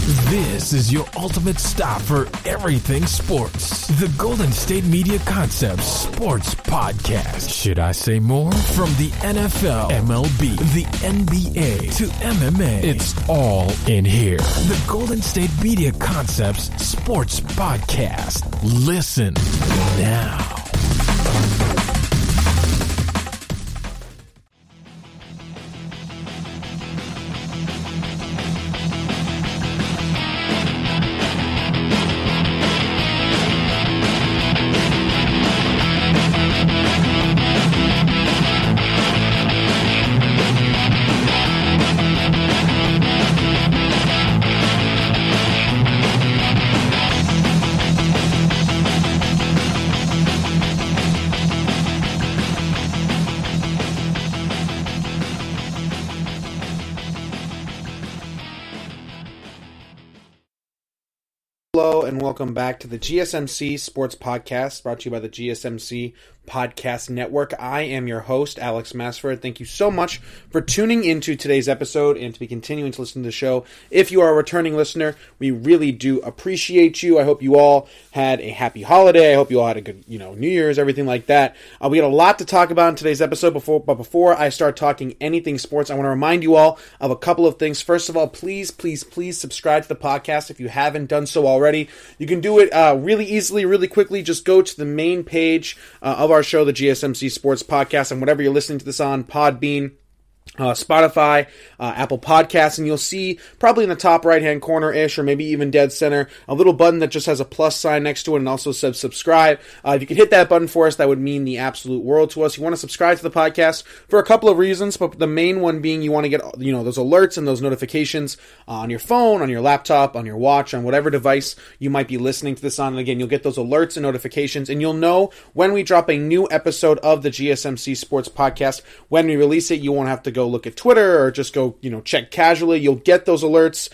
This is your ultimate stop for everything sports. The Golden State Media Concepts Sports Podcast. Should I say more? From the NFL, MLB, the NBA to MMA, it's all in here. The Golden State Media Concepts Sports Podcast. Listen now. Hello and welcome back to the GSMC Sports Podcast, brought to you by the GSMC Podcast Network. I am your host, Alex Masford. Thank you so much for tuning into today's episode and to be continuing to listen to the show. If you are a returning listener, we really do appreciate you. I hope you all had a happy holiday. I hope you all had a good, New Year's, everything like that. We got a lot to talk about in today's episode. Before I start talking anything sports, I want to remind you all of a couple of things. First of all, please subscribe to the podcast if you haven't done so already. You can do it really easily, really quickly. Just go to the main page of our show, the GSMC Sports Podcast, and whatever you're listening to this on, Podbean, Spotify, Apple Podcasts, and you'll see probably in the top right-hand corner-ish, or maybe even dead center, a little button that just has a plus sign next to it and also says subscribe. If you could hit that button for us, that would mean the absolute world to us. You want to subscribe to the podcast for a couple of reasons, but the main one being you want to get those alerts and those notifications on your phone, on your laptop, on your watch, on whatever device you might be listening to this on. And again, you'll get those alerts and notifications, and you'll know when we drop a new episode of the GSMC Sports Podcast. When we release it, you won't have to go look at Twitter or just go check casually. You'll get those alerts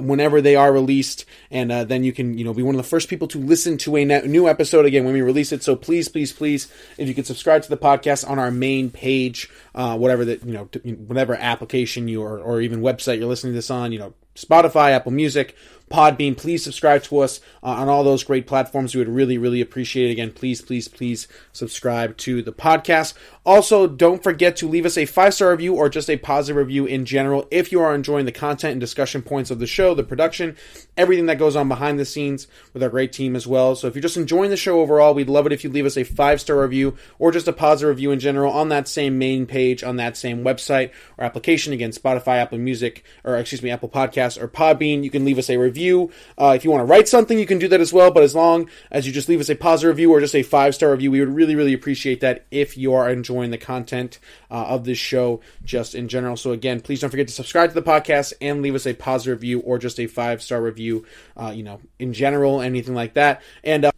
whenever they are released, and then you can be one of the first people to listen to a new episode again when we release it. So please, if you could subscribe to the podcast on our main page, whatever application you or even website you're listening to this on, Spotify, Apple Music, Podbean, please subscribe to us on all those great platforms. We would really appreciate it. Again, please subscribe to the podcast. Also, don't forget to leave us a 5-star review or just a positive review in general if you are enjoying the content and discussion points of the show, the production, everything that goes on behind the scenes with our great team as well. So if you're just enjoying the show overall, we'd love it if you leave us a 5-star review or just a positive review in general on that same main page, on that same website or application. Again, Spotify, Apple Podcasts, or Podbean. You can leave us a review. If you want to write something, you can do that as well, but as long as you just leave us a positive review or just a 5-star review, we would really appreciate that if you are enjoying the content of this show just in general. So again, please don't forget to subscribe to the podcast and leave us a positive review or just a 5-star review, in general, anything like that. And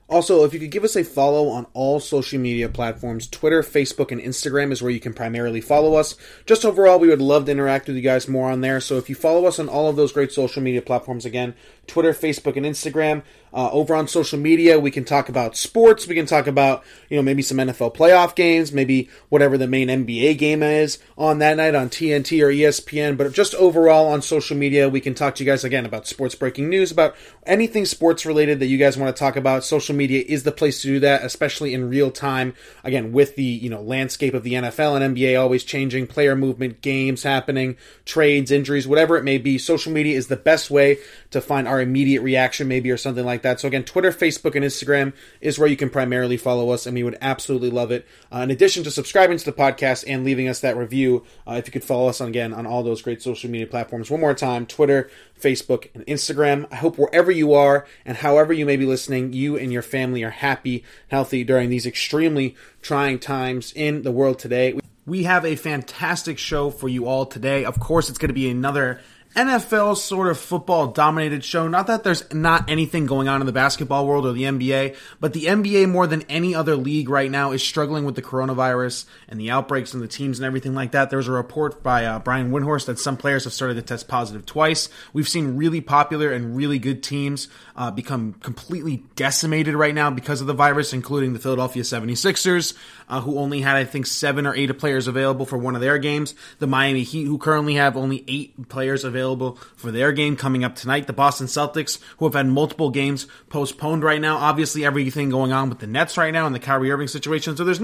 also, if you could give us a follow on all social media platforms, Twitter, Facebook, and Instagram is where you can primarily follow us. Just overall, we would love to interact with you guys more on there. So if you follow us on all of those great social media platforms, again, Twitter, Facebook, and Instagram. Over on social media, we can talk about sports. We can talk about, maybe some NFL playoff games, maybe whatever the main NBA game is on that night on TNT or ESPN. But just overall on social media, we can talk to you guys, again, about sports breaking news, about anything sports related that you guys want to talk about. Social media is the place to do that, especially in real time. Again, with the, landscape of the NFL and NBA always changing, player movement, games happening, trades, injuries, whatever it may be. Social media is the best way to find our immediate reaction, maybe, or something like that. So again, Twitter, Facebook, and Instagram is where you can primarily follow us, and we would absolutely love it. In addition to subscribing to the podcast and leaving us that review, if you could follow us on all those great social media platforms. One more time, Twitter, Facebook, and Instagram. I hope wherever you are and however you may be listening, you and your family are happy, healthy during these extremely trying times in the world today. We have a fantastic show for you all today. Of course, it's going to be another NFL sort of football-dominated show. Not that there's not anything going on in the basketball world or the NBA, but the NBA, more than any other league right now, is struggling with the coronavirus and the outbreaks and the teams and everything like that. There was a report by Brian Windhorst that some players have started to test positive twice. We've seen really popular and really good teams become completely decimated right now because of the virus, including the Philadelphia 76ers, who only had, I think, 7 or 8 players available for one of their games. The Miami Heat, who currently have only 8 players available available for their game coming up tonight. The Boston Celtics, who have had multiple games postponed right now. Obviously, everything going on with the Nets right now and the Kyrie Irving situation. So there's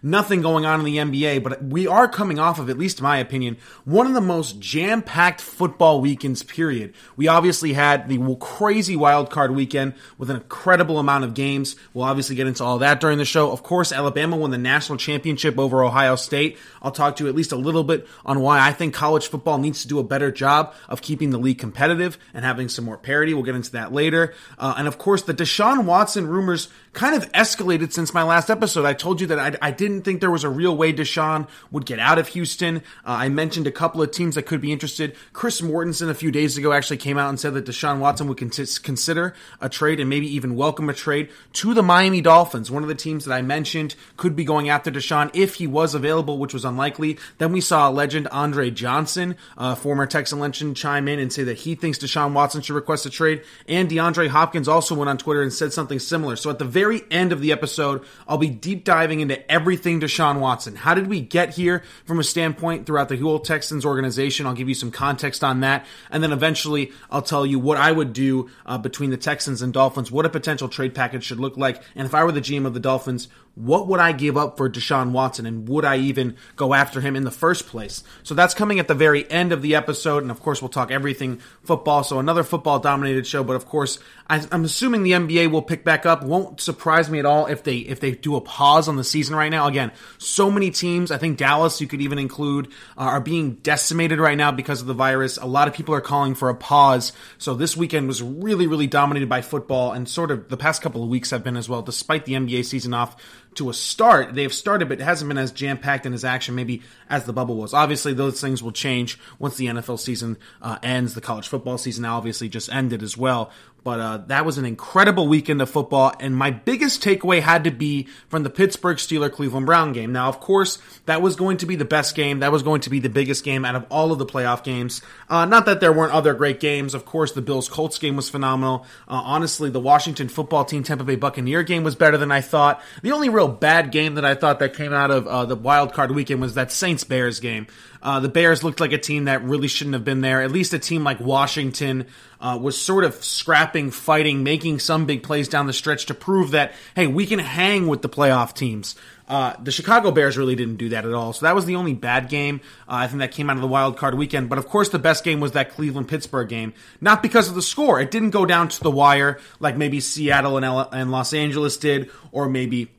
nothing going on in the NBA, but we are coming off of, at least in my opinion, one of the most jam-packed football weekends, period. We obviously had the crazy wild card weekend with an incredible amount of games. We'll obviously get into all that during the show. Of course, Alabama won the national championship over Ohio State. I'll talk to you at least a little bit on why I think college football needs to do a better job of keeping the league competitive and having some more parity. We'll get into that later. And of course, the Deshaun Watson rumors kind of escalated since my last episode. I told you that I didn't think there was a real way Deshaun would get out of Houston. I mentioned a couple of teams that could be interested. Chris Mortensen a few days ago actually came out and said that Deshaun Watson would consider a trade and maybe even welcome a trade to the Miami Dolphins, one of the teams that I mentioned could be going after Deshaun if he was available, which was unlikely. Then we saw a legend, Andre Johnson, former Texan legend, chime in and say that he thinks Deshaun Watson should request a trade. And DeAndre Hopkins also went on Twitter and said something similar. So at the very end of the episode, I'll be deep diving into everything Deshaun Watson. How did we get here from a standpoint throughout the whole Texans organization? I'll give you some context on that. And then eventually I'll tell you what I would do between the Texans and Dolphins, what a potential trade package should look like. And if I were the GM of the Dolphins, what would I give up for Deshaun Watson, and would I even go after him in the first place? So that's coming at the very end of the episode, and of course we'll talk everything football, so another football-dominated show, but of course I'm assuming the NBA will pick back up. Won't surprise me at all if they do a pause on the season right now. Again, so many teams, I think Dallas you could even include, are being decimated right now because of the virus. A lot of people are calling for a pause, so this weekend was really, really dominated by football, and sort of the past couple of weeks have been as well, despite the NBA season off to a start. They have started, but it hasn't been as jam-packed in its action maybe as the bubble was. Obviously, those things will change once the NFL season ends. The college football season obviously just ended as well. But that was an incredible weekend of football, and my biggest takeaway had to be from the Pittsburgh Steelers-Cleveland Brown game. Now, of course, that was going to be the best game. That was going to be the biggest game out of all of the playoff games. Not that there weren't other great games. Of course, the Bills-Colts game was phenomenal. Honestly, the Washington football team Tampa Bay Buccaneer game was better than I thought. The only real bad game that I thought that came out of the wild card weekend was that Saints-Bears game. The Bears looked like a team that really shouldn't have been there. At least a team like Washington was sort of scrapping, fighting, making some big plays down the stretch to prove that, hey, we can hang with the playoff teams. The Chicago Bears really didn't do that at all. So that was the only bad game. I think that came out of the wild card weekend. But of course, the best game was that Cleveland-Pittsburgh game. Not because of the score. It didn't go down to the wire like maybe Seattle and Los Angeles did, or maybe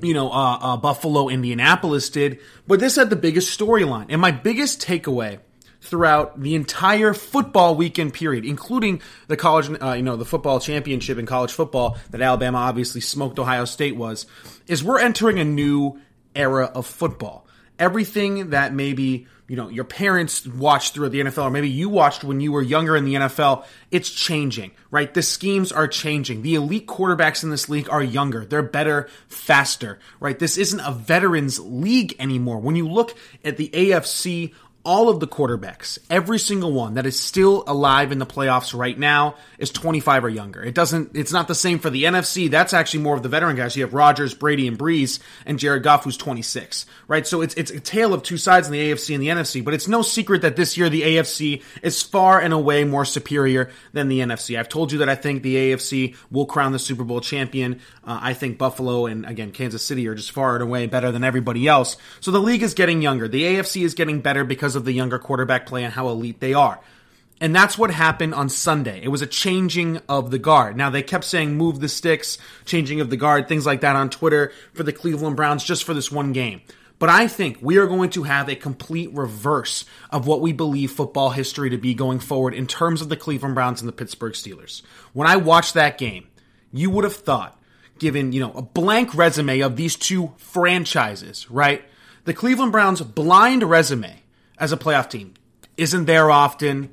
Buffalo, Indianapolis did, but this had the biggest storyline. And my biggest takeaway throughout the entire football weekend period, including the college, the football championship in college football that Alabama obviously smoked Ohio State is we're entering a new era of football. Everything that maybe your parents watched through the NFL, or maybe you watched when you were younger in the NFL, it's changing, right? The schemes are changing. The elite quarterbacks in this league are younger. They're better, faster, right? This isn't a veterans league anymore. When you look at the AFC, all of the quarterbacks, every single one that is still alive in the playoffs right now is 25 or younger. It's not the same for the NFC. That's actually more of the veteran guys. You have Rodgers, Brady, and Breeze, and Jared Goff, who's 26, right? So it's a tale of two sides in the AFC and the NFC, but it's no secret that this year the AFC is far and away more superior than the NFC. I've told you that I think the AFC will crown the Super Bowl champion. I think Buffalo and, again, Kansas City are just far and away better than everybody else. So the league is getting younger. The AFC is getting better because of the younger quarterback play and how elite they are. And that's what happened on Sunday. It was a changing of the guard. Now, they kept saying move the sticks, changing of the guard, things like that on Twitter for the Cleveland Browns just for this one game. But I think we are going to have a complete reverse of what we believe football history to be going forward in terms of the Cleveland Browns and the Pittsburgh Steelers. When I watched that game, you would have thought, given, a blank resume of these two franchises, right? The Cleveland Browns' blind resume as a playoff team isn't there often,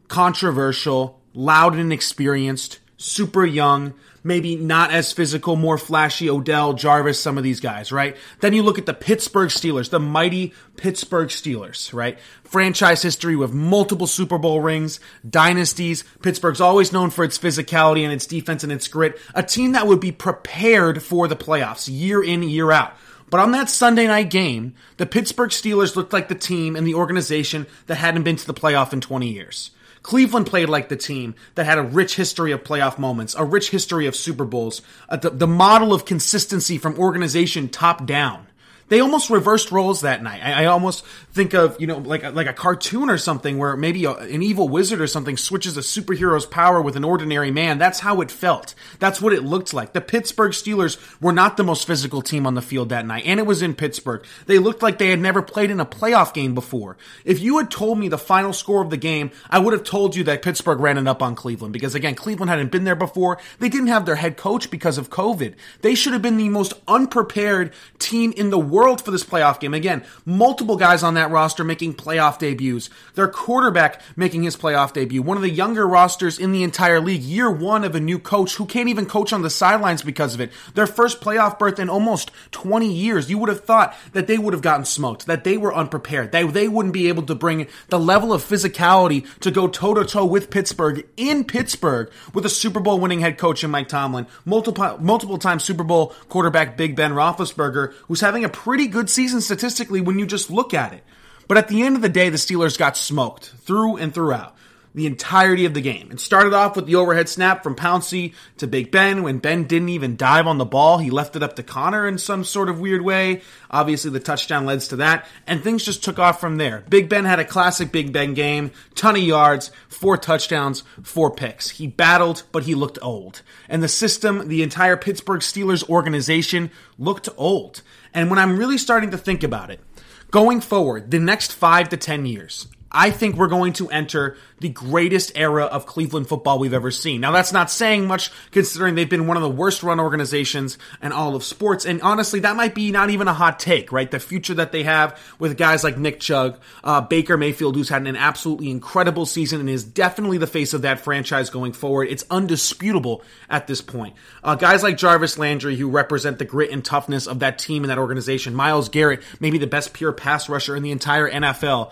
controversial, loud and inexperienced, super young, maybe not as physical, more flashy, Odell, Jarvis, some of these guys, right? Then you look at the Pittsburgh Steelers, the mighty Pittsburgh Steelers, right? Franchise history with multiple Super Bowl rings, dynasties. Pittsburgh's always known for its physicality and its defense and its grit. A team that would be prepared for the playoffs year in, year out. But on that Sunday night game, the Pittsburgh Steelers looked like the team and the organization that hadn't been to the playoff in 20 years. Cleveland played like the team that had a rich history of playoff moments, a rich history of Super Bowls, the model of consistency from organization top down. They almost reversed roles that night. I almost think of, like a cartoon or something where maybe an evil wizard or something switches a superhero's power with an ordinary man. That's how it felt. That's what it looked like. The Pittsburgh Steelers were not the most physical team on the field that night, and it was in Pittsburgh. They looked like they had never played in a playoff game before. If you had told me the final score of the game, I would have told you that Pittsburgh ran it up on Cleveland because, again, Cleveland hadn't been there before. They didn't have their head coach because of COVID. They should have been the most unprepared team in the world for this playoff game. Again, multiple guys on that roster making playoff debuts. Their quarterback making his playoff debut. One of the younger rosters in the entire league. Year one of a new coach who can't even coach on the sidelines because of it. Their first playoff berth in almost 20 years. You would have thought that they would have gotten smoked, that they were unprepared. They wouldn't be able to bring the level of physicality to go toe-to-toe with Pittsburgh in Pittsburgh with a Super Bowl winning head coach in Mike Tomlin. Multiple time Super Bowl quarterback Big Ben Roethlisberger, who's having a pretty good season statistically when you just look at it. But at the end of the day, the Steelers got smoked through and throughout the entirety of the game. It started off with the overhead snap from Pouncey to Big Ben when Ben didn't even dive on the ball. He left it up to Connor in some sort of weird way. Obviously, the touchdown led to that, and things just took off from there. Big Ben had a classic Big Ben game, ton of yards, 4 touchdowns, 4 picks. He battled, but he looked old. And the system, the entire Pittsburgh Steelers organization looked old. And when I'm really starting to think about it, going forward, the next 5 to 10 years, I think we're going to enter the greatest era of Cleveland football we've ever seen. Now, that's not saying much considering they've been one of the worst run organizations in all of sports. And honestly, that might be not even a hot take, right? The future that they have with guys like Nick Chubb, Baker Mayfield, who's had an absolutely incredible season and is definitely the face of that franchise going forward. It's undisputable at this point. Guys like Jarvis Landry, who represent the grit and toughness of that team and that organization. Myles Garrett, maybe the best pure pass rusher in the entire NFL.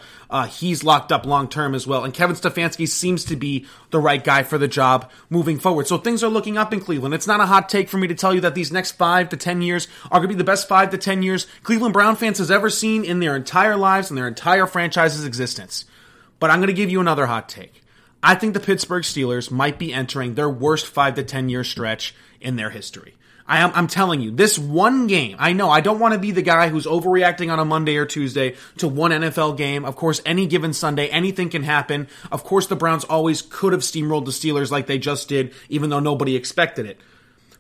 He's locked up long term as well. And Kevin Stefanski seems to be the right guy for the job moving forward. So things are looking up in Cleveland. It's not a hot take for me to tell you that these next 5 to 10 years are going to be the best 5 to 10 years Cleveland Brown fans has ever seen in their entire lives and their entire franchise's existence. But I'm going to give you another hot take. I think the Pittsburgh Steelers might be entering their worst 5 to 10 year stretch in their history. I'm telling you, this one game, I know, I don't want to be the guy who's overreacting on a Monday or Tuesday to one NFL game. Of course, any given Sunday, anything can happen. Of course, the Browns always could have steamrolled the Steelers like they just did, even though nobody expected it.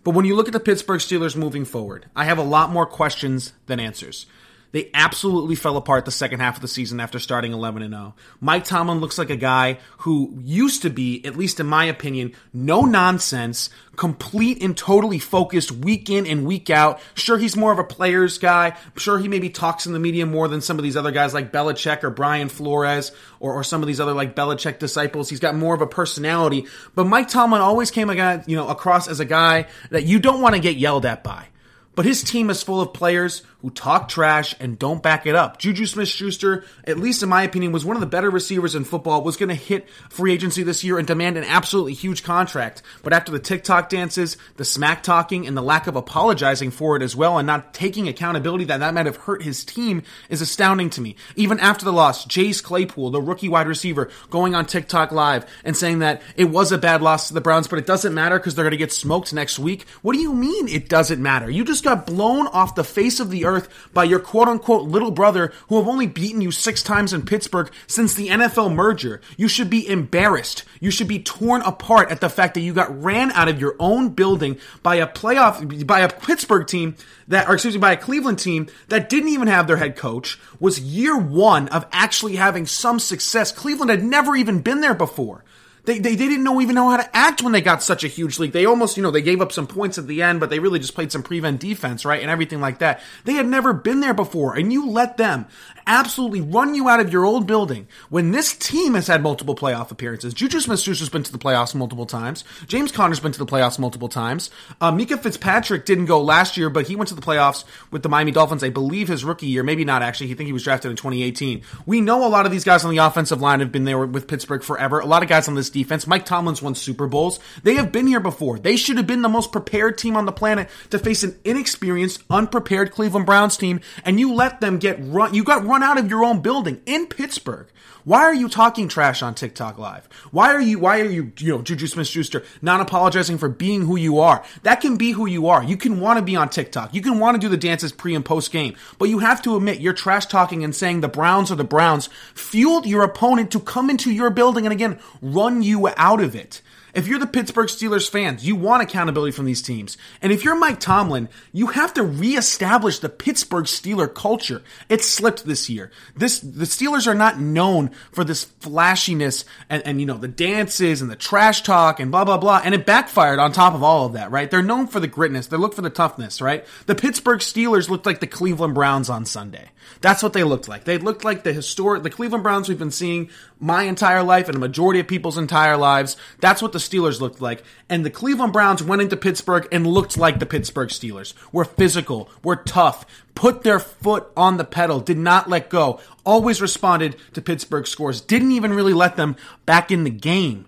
But when you look at the Pittsburgh Steelers moving forward, I have a lot more questions than answers. They absolutely fell apart the second half of the season after starting 11-0. Mike Tomlin looks like a guy who used to be, at least in my opinion, no nonsense, complete and totally focused week in and week out. Sure, he's more of a player's guy. Sure, he maybe talks in the media more than some of these other guys like Belichick or Brian Flores or some of these other like Belichick disciples. He's got more of a personality. But Mike Tomlin always came across as a guy that you don't want to get yelled at by. But his team is full of players who talk trash and don't back it up. Juju Smith-Schuster, at least in my opinion, was one of the better receivers in football, was going to hit free agency this year and demand an absolutely huge contract. But after the TikTok dances, the smack talking, and the lack of apologizing for it as well, and not taking accountability that might have hurt his team is astounding to me. Even after the loss, Chase Claypool, the rookie wide receiver, going on TikTok Live and saying that it was a bad loss to the Browns, but it doesn't matter because they're going to get smoked next week. What do you mean it doesn't matter? You just got blown off the face of the earth by your quote-unquote little brother who have only beaten you 6 times in Pittsburgh since the NFL merger. You should be embarrassed. You should be torn apart at the fact that you got ran out of your own building by a Pittsburgh team by a Cleveland team that didn't even have their head coach, was year one of actually having some success. Cleveland had never even been there before. They didn't even know how to act when they got such a huge lead. They almost, they gave up some points at the end, but they really just played some prevent defense, right? And everything like that. They had never been there before, and you let them absolutely run you out of your old building when this team has had multiple playoff appearances. Juju Smith-Schuster's been to the playoffs multiple times. James Conner's been to the playoffs multiple times. Mika Fitzpatrick didn't go last year, but he went to the playoffs with the Miami Dolphins, I believe his rookie year. Maybe not, actually. I think he was drafted in 2018. We know a lot of these guys on the offensive line have been there with Pittsburgh forever. A lot of guys on this defense. Mike Tomlin's won Super Bowls. They have been here before. They should have been the most prepared team on the planet to face an inexperienced, unprepared Cleveland Browns team, and you let them you got run out of your own building in Pittsburgh. Why are you talking trash on TikTok Live? Why are you, Juju Smith-Schuster, not apologizing for being who you are? That can be who you are. You can want to be on TikTok. You can want to do the dances pre and post game. But you have to admit, your trash talking and saying the Browns are the Browns fueled your opponent to come into your building and again, run you out of it. If you're the Pittsburgh Steelers fans, you want accountability from these teams. And if you're Mike Tomlin, you have to reestablish the Pittsburgh Steeler culture. It slipped this year. The Steelers are not known for this flashiness and the dances and the trash talk and blah, blah, blah. And it backfired on top of all of that, right? They're known for the gritness. They look for the toughness, right? The Pittsburgh Steelers looked like the Cleveland Browns on Sunday. That's what they looked like. They looked like the Cleveland Browns we've been seeing my entire life and a majority of people's entire lives. That's what the Steelers looked like. And the Cleveland Browns went into Pittsburgh and looked like the Pittsburgh Steelers. Were physical, were tough, put their foot on the pedal, did not let go, always responded to Pittsburgh scores, didn't even really let them back in the game.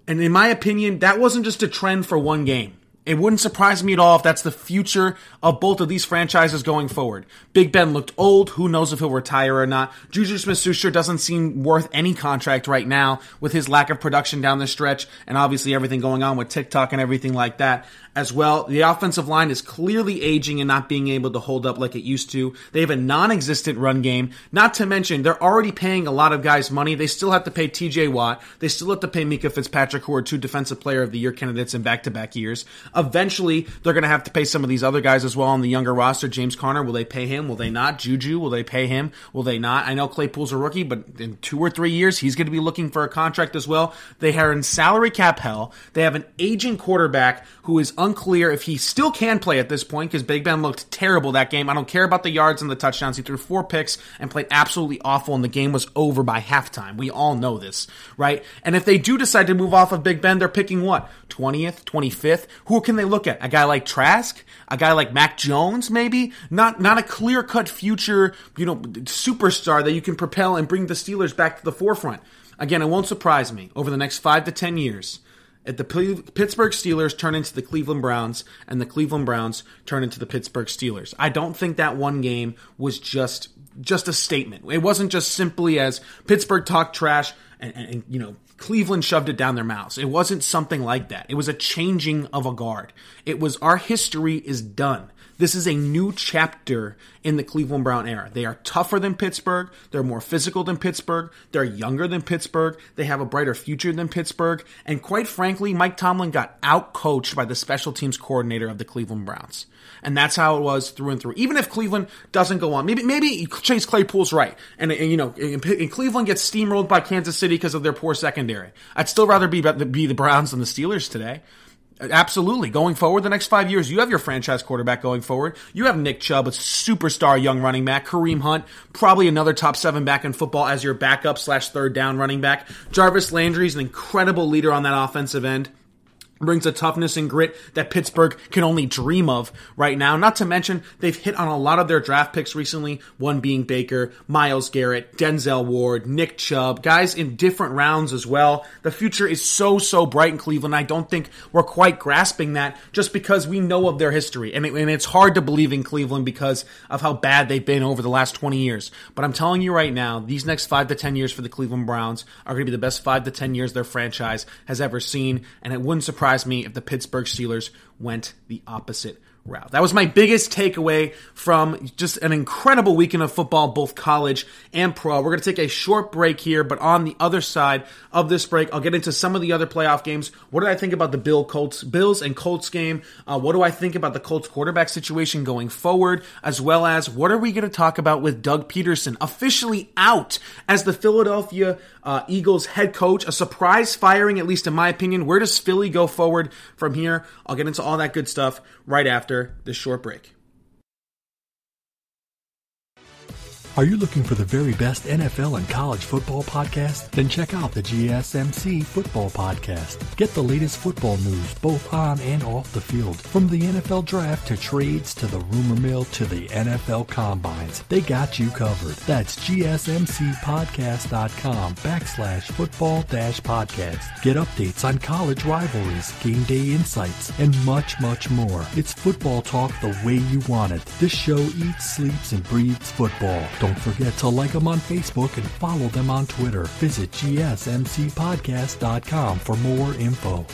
And in my opinion, that wasn't just a trend for one game. It wouldn't surprise me at all if that's the future of both of these franchises going forward. Big Ben looked old. Who knows if he'll retire or not. Juju Smith-Schuster doesn't seem worth any contract right now with his lack of production down the stretch and obviously everything going on with TikTok and everything like that as well. The offensive line is clearly aging and not being able to hold up like it used to. They have a non-existent run game. Not to mention, they're already paying a lot of guys money. They still have to pay TJ Watt. They still have to pay Mika Fitzpatrick, who are 2 Defensive Player of the Year candidates in back-to-back years. Eventually, they're going to have to pay some of these other guys as well on the younger roster. James Conner, will they pay him? Will they not? Juju, will they pay him? Will they not? I know Claypool's a rookie, but in 2 or 3 years, he's going to be looking for a contract as well. They are in salary cap hell. They have an aging quarterback who is unclear if he still can play at this point because Big Ben looked terrible that game. I don't care about the yards and the touchdowns. He threw 4 picks and played absolutely awful, and the game was over by halftime. We all know this, right? And if they do decide to move off of Big Ben, they're picking what? 20th, 25th? Who can they look at? A guy like Trask? A guy like Mac Jones, maybe? Not a clear-cut future, superstar that you can propel and bring the Steelers back to the forefront. Again, it won't surprise me. Over the next 5 to 10 years, if the Pittsburgh Steelers turn into the Cleveland Browns and the Cleveland Browns turn into the Pittsburgh Steelers. I don't think that one game was just a statement. It wasn't just simply as Pittsburgh talked trash and Cleveland shoved it down their mouths. It wasn't something like that. It was a changing of a guard. It was our history is done. This is a new chapter in the Cleveland Brown era. They are tougher than Pittsburgh. They're more physical than Pittsburgh. They're younger than Pittsburgh. They have a brighter future than Pittsburgh. And quite frankly, Mike Tomlin got out-coached by the special teams coordinator of the Cleveland Browns. And that's how it was through and through. Even if Cleveland doesn't go on, maybe Chase Claypool's right. And Cleveland gets steamrolled by Kansas City because of their poor secondary. I'd still rather be the Browns than the Steelers today. Absolutely. Going forward, the next 5 years, you have your franchise quarterback going forward. You have Nick Chubb, a superstar young running back. Kareem Hunt, probably another top 7 back in football as your backup / third down running back. Jarvis Landry is an incredible leader on that offensive end. Brings a toughness and grit that Pittsburgh can only dream of right now. Not to mention, they've hit on a lot of their draft picks recently, one being Baker, Myles Garrett, Denzel Ward, Nick Chubb, guys in different rounds as well. The future is so bright in Cleveland. I don't think we're quite grasping that just because we know of their history. And it's hard to believe in Cleveland because of how bad they've been over the last 20 years. But I'm telling you right now, these next 5 to 10 years for the Cleveland Browns are going to be the best 5 to 10 years their franchise has ever seen. And it wouldn't surprise me if the Pittsburgh Steelers went the opposite route. That was my biggest takeaway from just an incredible weekend of football, both college and pro. We're going to take a short break here, but on the other side of this break, I'll get into some of the other playoff games. What did I think about the Bills and Colts game? What do I think about the Colts quarterback situation going forward? As well as what are we going to talk about with Doug Peterson officially out as the Philadelphia Eagles head coach? A surprise firing, at least in my opinion. Where does Philly go forward from here? I'll get into all that good stuff right after this short break. Are you looking for the very best NFL and college football podcast? Then check out the GSMC Football Podcast. Get the latest football news both on and off the field. From the NFL Draft to trades to the rumor mill to the NFL Combines, they got you covered. That's GSMCpodcast.com/football-podcast. Get updates on college rivalries, game day insights, and much, much more. It's football talk the way you want it. This show eats, sleeps, and breathes football. Don't forget to like them on Facebook and follow them on Twitter. Visit GSMCpodcast.com for more info.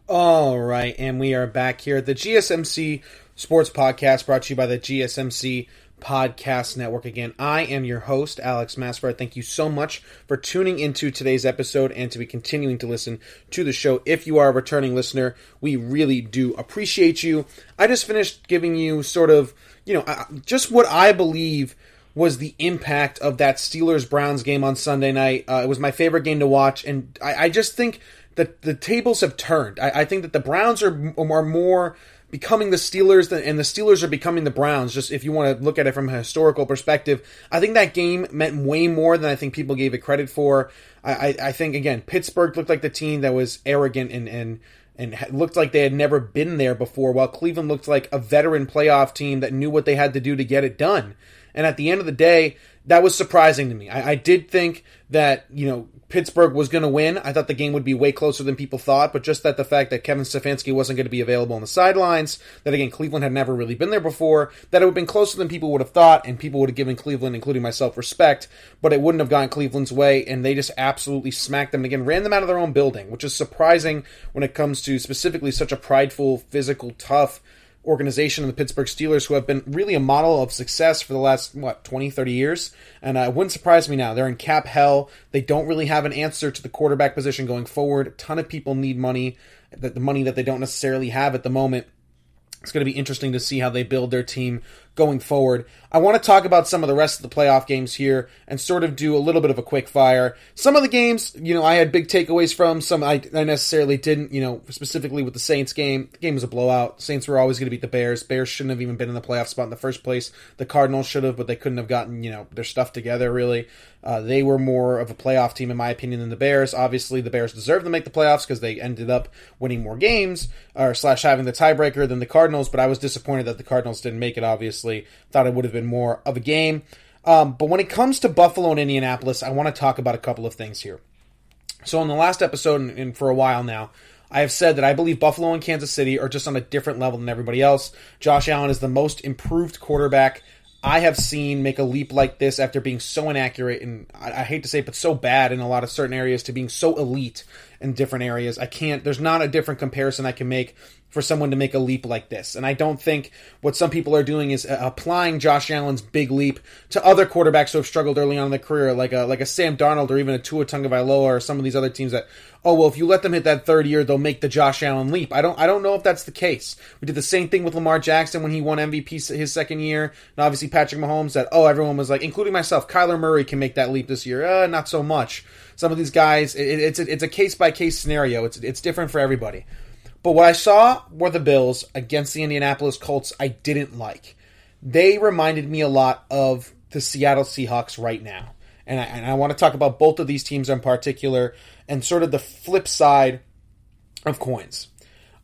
All right, and we are back here at the GSMC Sports Podcast, brought to you by the GSMC Podcast Network. Again, I am your host, Alex Masford. Thank you so much for tuning into today's episode and to be continuing to listen to the show. If you are a returning listener, we really do appreciate you. I just finished giving you sort of, just what I believe was the impact of that Steelers-Browns game on Sunday night. It was my favorite game to watch, and I just think that the tables have turned. I think that the Browns are more becoming the Steelers, and the Steelers are becoming the Browns, just if you want to look at it from a historical perspective. I think that game meant way more than I think people gave it credit for. I think, again, Pittsburgh looked like the team that was arrogant and looked like they had never been there before, while Cleveland looked like a veteran playoff team that knew what they had to do to get it done. And at the end of the day, that was surprising to me. I did think that, Pittsburgh was going to win. I thought the game would be way closer than people thought, but just that the fact that Kevin Stefanski wasn't going to be available on the sidelines, that again, Cleveland had never really been there before, that it would have been closer than people would have thought, and people would have given Cleveland, including myself, respect, but it wouldn't have gone Cleveland's way, and they just absolutely smacked them again, ran them out of their own building, which is surprising when it comes to specifically such a prideful, physical, tough organization in the Pittsburgh Steelers, who have been really a model of success for the last, 20, 30 years. And it wouldn't surprise me now. They're in cap hell. They don't really have an answer to the quarterback position going forward. A ton of people need money, the money that they don't necessarily have at the moment. It's going to be interesting to see how they build their team going forward. I want to talk about some of the rest of the playoff games here and sort of do a little bit of a quick fire. Some of the games, I had big takeaways from. Some I necessarily didn't, specifically with the Saints game. The game was a blowout. Saints were always going to beat the Bears. Bears shouldn't have even been in the playoff spot in the first place. The Cardinals should have, but they couldn't have gotten, their stuff together, really. They were more of a playoff team, in my opinion, than the Bears. Obviously, the Bears deserve to make the playoffs because they ended up winning more games, or / having the tiebreaker than the Cardinals, but I was disappointed that the Cardinals didn't make it, obviously. Thought it would have been more of a game. But when it comes to Buffalo and Indianapolis, I want to talk about a couple of things here. So in the last episode, and for a while now, I have said that I believe Buffalo and Kansas City are just on a different level than everybody else. Josh Allen is the most improved quarterback I have seen make a leap like this after being so inaccurate, and I hate to say it, but so bad in a lot of certain areas, to being so elite in different areas. There's not a different comparison I can make for someone to make a leap like this. And I don't think what some people are doing is applying Josh Allen's big leap to other quarterbacks who have struggled early on in their career, like a Sam Darnold or even a Tua Tagovailoa or some of these other teams that, if you let them hit that third year, they'll make the Josh Allen leap. I don't know if that's the case. We did the same thing with Lamar Jackson when he won MVP his second year. And obviously Patrick Mahomes said, everyone was like, including myself, Kyler Murray can make that leap this year. Not so much. Some of these guys, it's a case-by-case scenario. It's different for everybody. But what I saw were the Bills against the Indianapolis Colts I didn't like. They reminded me a lot of the Seattle Seahawks right now. And I want to talk about both of these teams in particular and sort of the flip side of coins.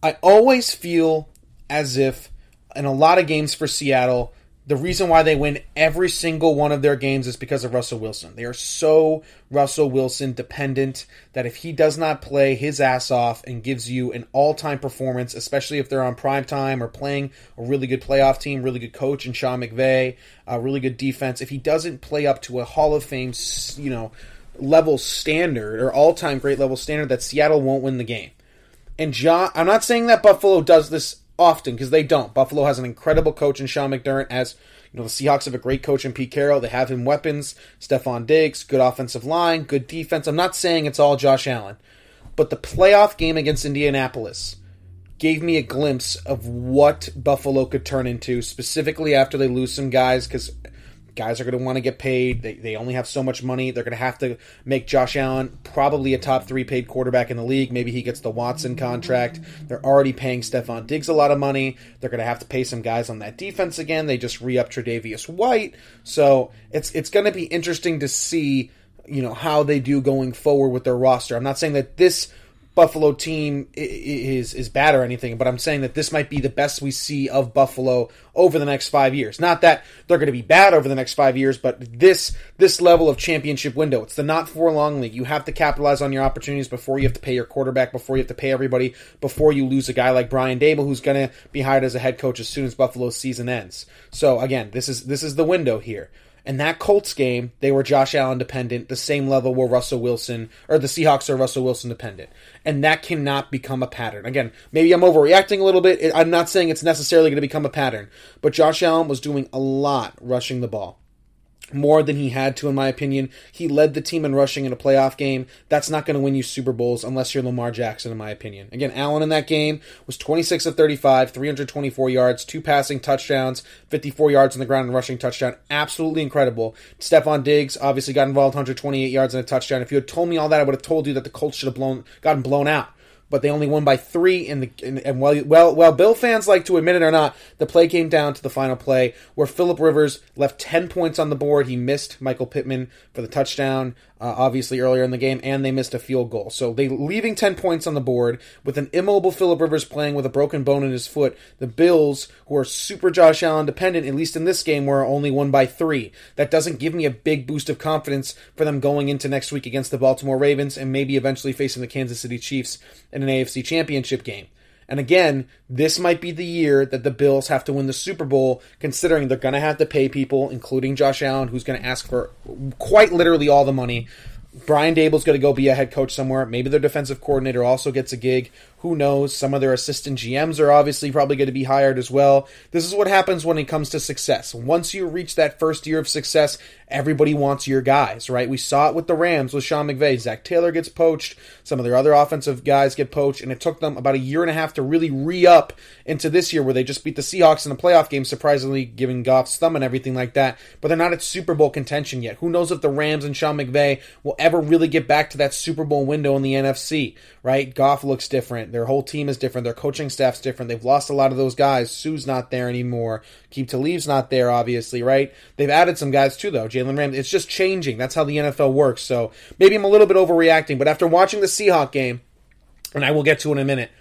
I always feel as if in a lot of games for Seattle, The reason why they win every single one of their games is because of Russell Wilson. They are so Russell Wilson dependent that if he does not play his ass off and gives you an all-time performance, especially if they're on prime time or playing a really good playoff team, really good coach in Sean McVay, a really good defense, if he doesn't play up to a Hall of Fame, level standard or all-time great level standard, that Seattle won't win the game. And I'm not saying that Buffalo does this often, because they don't. Buffalo has an incredible coach in Sean McDermott. As you know, the Seahawks have a great coach in Pete Carroll. They have him weapons, Stephon Diggs, good offensive line, good defense. I'm not saying it's all Josh Allen, but the playoff game against Indianapolis gave me a glimpse of what Buffalo could turn into, specifically after they lose some guys, because guys are going to want to get paid. They only have so much money. They're going to have to make Josh Allen probably a top 3 paid quarterback in the league. Maybe he gets the Watson contract. They're already paying Stephon Diggs a lot of money. They're going to have to pay some guys on that defense again. They just re-upped Tre'Davious White. So it's going to be interesting to see, how they do going forward with their roster. I'm not saying that this Buffalo team is bad or anything, but I'm saying that this might be the best we see of Buffalo over the next 5 years. Not that they're going to be bad over the next 5 years, but this level of championship window. It's the not for long league. You have to capitalize on your opportunities before you have to pay your quarterback, before you have to pay everybody, before you lose a guy like Brian Dable, who's going to be hired as a head coach as soon as Buffalo's season ends. So again, this is the window here. In that Colts game, they were Josh Allen dependent, the same level where the Seahawks are Russell Wilson dependent. And that cannot become a pattern. Again, maybe I'm overreacting a little bit. I'm not saying it's necessarily going to become a pattern. But Josh Allen was doing a lot rushing the ball. More than he had to, in my opinion. He led the team in rushing in a playoff game. That's not going to win you Super Bowls unless you're Lamar Jackson, in my opinion. Again, Allen in that game was 26 of 35, 324 yards, 2 passing touchdowns, 54 yards on the ground and rushing touchdown. Absolutely incredible. Stephon Diggs obviously got involved, 128 yards and a touchdown. If you had told me all that, I would have told you that the Colts should have gotten blown out. But they only won by 3, and while Bill fans like to admit it or not, the play came down to the final play where Phillip Rivers left 10 points on the board. He missed Michael Pittman for the touchdown, obviously earlier in the game, and they missed a field goal. So they leaving 10 points on the board with an immobile Phillip Rivers playing with a broken bone in his foot. The Bills, who are super Josh Allen dependent, at least in this game, were only won by 3. That doesn't give me a big boost of confidence for them going into next week against the Baltimore Ravens and maybe eventually facing the Kansas City Chiefs in an AFC Championship game. And again, this might be the year that the Bills have to win the Super Bowl, considering they're going to have to pay people, including Josh Allen, who's going to ask for quite literally all the money. Brian Dable's going to go be a head coach somewhere. Maybe their defensive coordinator also gets a gig. Who knows? Some of their assistant GMs are obviously probably going to be hired as well. This is what happens when it comes to success. Once you reach that first year of success, everybody wants your guys, right? We saw it with the Rams with Sean McVay. Zach Taylor gets poached. Some of their other offensive guys get poached. And it took them about a year and a half to really re-up into this year where they just beat the Seahawks in a playoff game, surprisingly giving Goff's thumb and everything like that. But they're not at Super Bowl contention yet. Who knows if the Rams and Sean McVay will ever really get back to that Super Bowl window in the NFC, right? Goff looks different. Their whole team is different. Their coaching staff's different. They've lost a lot of those guys. Sue's not there anymore. Keep Talib's not there, obviously, right? They've added some guys too, though. Jalen Ramsey. It's just changing. That's how the NFL works. So maybe I'm a little bit overreacting, but after watching the Seahawks game, and I will get to it in a minute,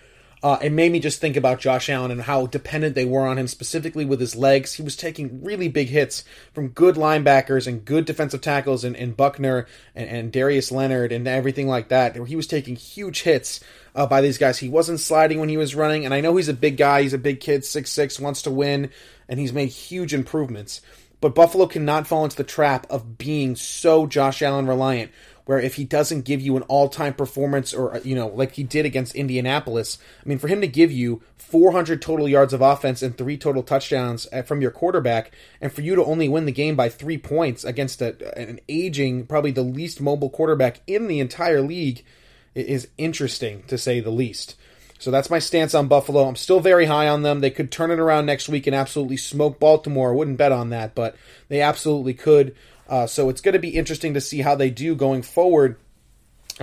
it made me just think about Josh Allen and how dependent they were on him, specifically with his legs. He was taking really big hits from good linebackers and good defensive tackles in Buckner and Darius Leonard and everything like that. He was taking huge hits by these guys. He wasn't sliding when he was running, and I know he's a big guy. He's a big kid, 6'6", wants to win, and he's made huge improvements. But Buffalo cannot fall into the trap of being so Josh Allen reliant, where if he doesn't give you an all-time performance or, like he did against Indianapolis, I mean, for him to give you 400 total yards of offense and 3 total touchdowns from your quarterback, and for you to only win the game by 3 points against an aging, probably the least mobile quarterback in the entire league, is interesting, to say the least. So that's my stance on Buffalo. I'm still very high on them. They could turn it around next week and absolutely smoke Baltimore. I wouldn't bet on that, but they absolutely could. So it's going to be interesting to see how they do going forward.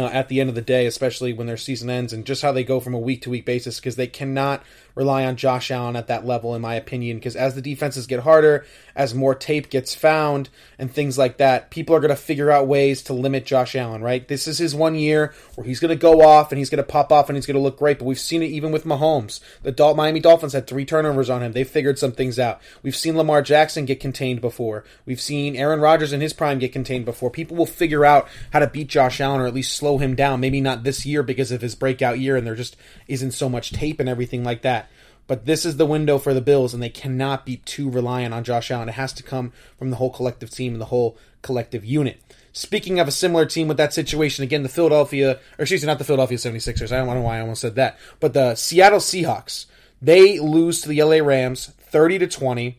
at the end of the day, especially when their season ends, and just how they go from a week-to-week basis, because they cannot rely on Josh Allen at that level, in my opinion, because as the defenses get harder, as more tape gets found, and things like that, people are going to figure out ways to limit Josh Allen, right? This is his 1 year where he's going to go off, and he's going to pop off, and he's going to look great, but we've seen it even with Mahomes. The Miami Dolphins had 3 turnovers on him. They figured some things out. We've seen Lamar Jackson get contained before. We've seen Aaron Rodgers in his prime get contained before. People will figure out how to beat Josh Allen, or at least slow him down. Maybe not this year because of his breakout year, and there just isn't so much tape and everything like that. But this is the window for the Bills, and they cannot be too reliant on Josh Allen. It has to come from the whole collective team and the whole collective unit. Speaking of a similar team with that situation, again, not the Philadelphia 76ers. I don't know why I almost said that. But the Seattle Seahawks, they lose to the LA Rams 30-20.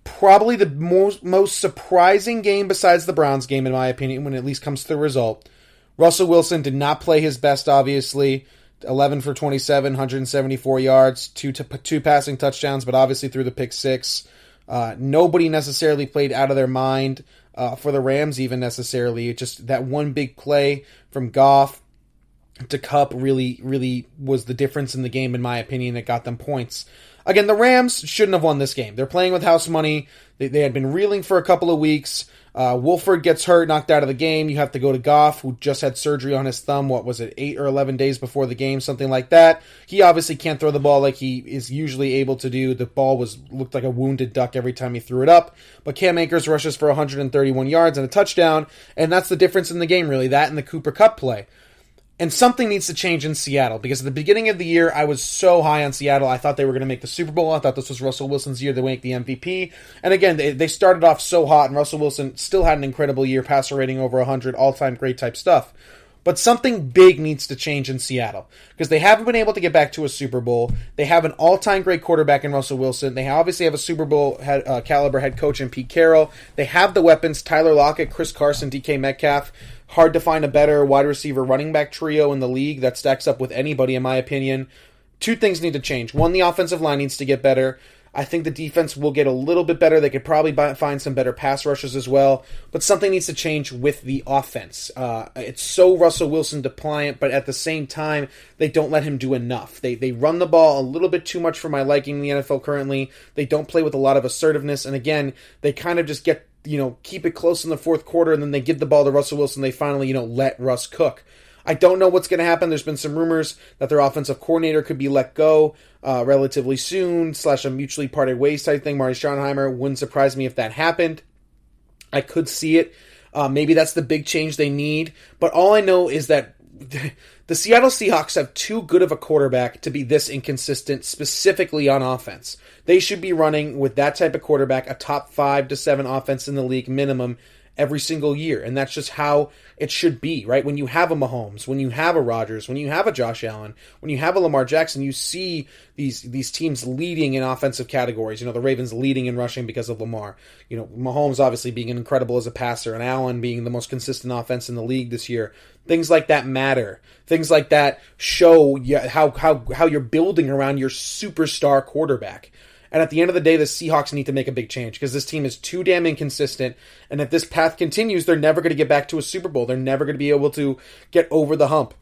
Probably the most surprising game besides the Browns game, in my opinion, when it at least comes to the result. Russell Wilson did not play his best, obviously. 11 for 27, 174 yards, two passing touchdowns, but obviously threw the pick 6. Nobody necessarily played out of their mind for the Rams, even necessarily. Just that one big play from Goff to Kupp really was the difference in the game, in my opinion. It got them points. Again, the Rams shouldn't have won this game. They're playing with house money. They had been reeling for a couple of weeks. Wolford gets hurt, knocked out of the game. You have to go to Goff, who just had surgery on his thumb, 8 or 11 days before the game, something like that. He obviously can't throw the ball like he is usually able to do. The ball looked like a wounded duck every time he threw it up. But Cam Akers rushes for 131 yards and a touchdown, and that's the difference in the game, really, that and the Cooper Kupp play. And something needs to change in Seattle, because at the beginning of the year, I was so high on Seattle. I thought they were going to make the Super Bowl. I thought this was Russell Wilson's year to make the MVP. And again, they started off so hot, and Russell Wilson still had an incredible year, passer rating over 100, all-time great type stuff. But something big needs to change in Seattle, because they haven't been able to get back to a Super Bowl. They have an all-time great quarterback in Russell Wilson. They obviously have a Super Bowl caliber head coach in Pete Carroll. They have the weapons, Tyler Lockett, Chris Carson, DK Metcalf. Hard to find a better wide receiver running back trio in the league that stacks up with anybody, in my opinion. 2 things need to change. 1, the offensive line needs to get better. I think the defense will get a little bit better. They could probably find some better pass rushes as well. But something needs to change with the offense. It's so Russell Wilson depliant, but at the same time, they don't let him do enough. They run the ball a little bit too much for my liking in the NFL currently. They don't play with a lot of assertiveness. And again, they kind of just keep it close in the fourth quarter, and then they give the ball to Russell Wilson. They finally, let Russ cook. I don't know what's going to happen. There's been some rumors that their offensive coordinator could be let go relatively soon, / a mutually parted ways type thing. Marty Schottenheimer, wouldn't surprise me if that happened. I could see it. Maybe that's the big change they need. But all I know is that the Seattle Seahawks have too good of a quarterback to be this inconsistent, specifically on offense. They should be running with that type of quarterback a top 5 to 7 offense in the league minimum every single year. And that's just how it should be, right? When you have a Mahomes, when you have a Rodgers, when you have a Josh Allen, when you have a Lamar Jackson, you see these teams leading in offensive categories. The Ravens leading in rushing because of Lamar. Mahomes obviously being incredible as a passer, and Allen being the most consistent offense in the league this year. Things like that matter. Things like that show how you're building around your superstar quarterback. And at the end of the day, the Seahawks need to make a big change, because this team is too damn inconsistent. And if this path continues, they're never going to get back to a Super Bowl. They're never going to be able to get over the hump.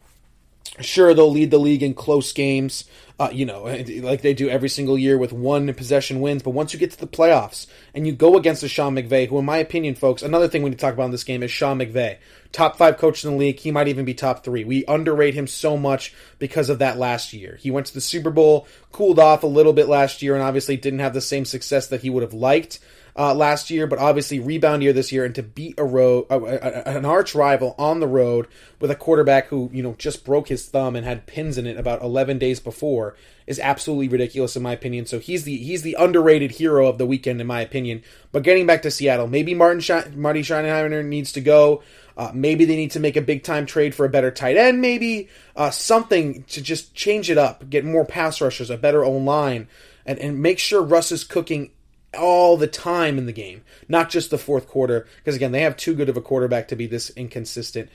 Sure, they'll lead the league in close games, like they do every single year with 1-possession wins. But once you get to the playoffs and you go against a Sean McVay, who in my opinion, folks, another thing we need to talk about in this game is Sean McVay. Top 5 coach in the league. He might even be top 3. We underrate him so much because of that last year. He went to the Super Bowl, cooled off a little bit last year, and obviously didn't have the same success that he would have liked last year, but obviously rebound year this year, and to beat an arch rival on the road with a quarterback who just broke his thumb and had pins in it about 11 days before is absolutely ridiculous in my opinion. So he's the underrated hero of the weekend in my opinion. But getting back to Seattle, maybe Marty Schottenheimer needs to go. Maybe they need to make a big-time trade for a better tight end, maybe. Something to just change it up, get more pass rushers, a better O-line, and make sure Russ is cooking all the time in the game, not just the fourth quarter, because, again, they have too good of a quarterback to be this inconsistent,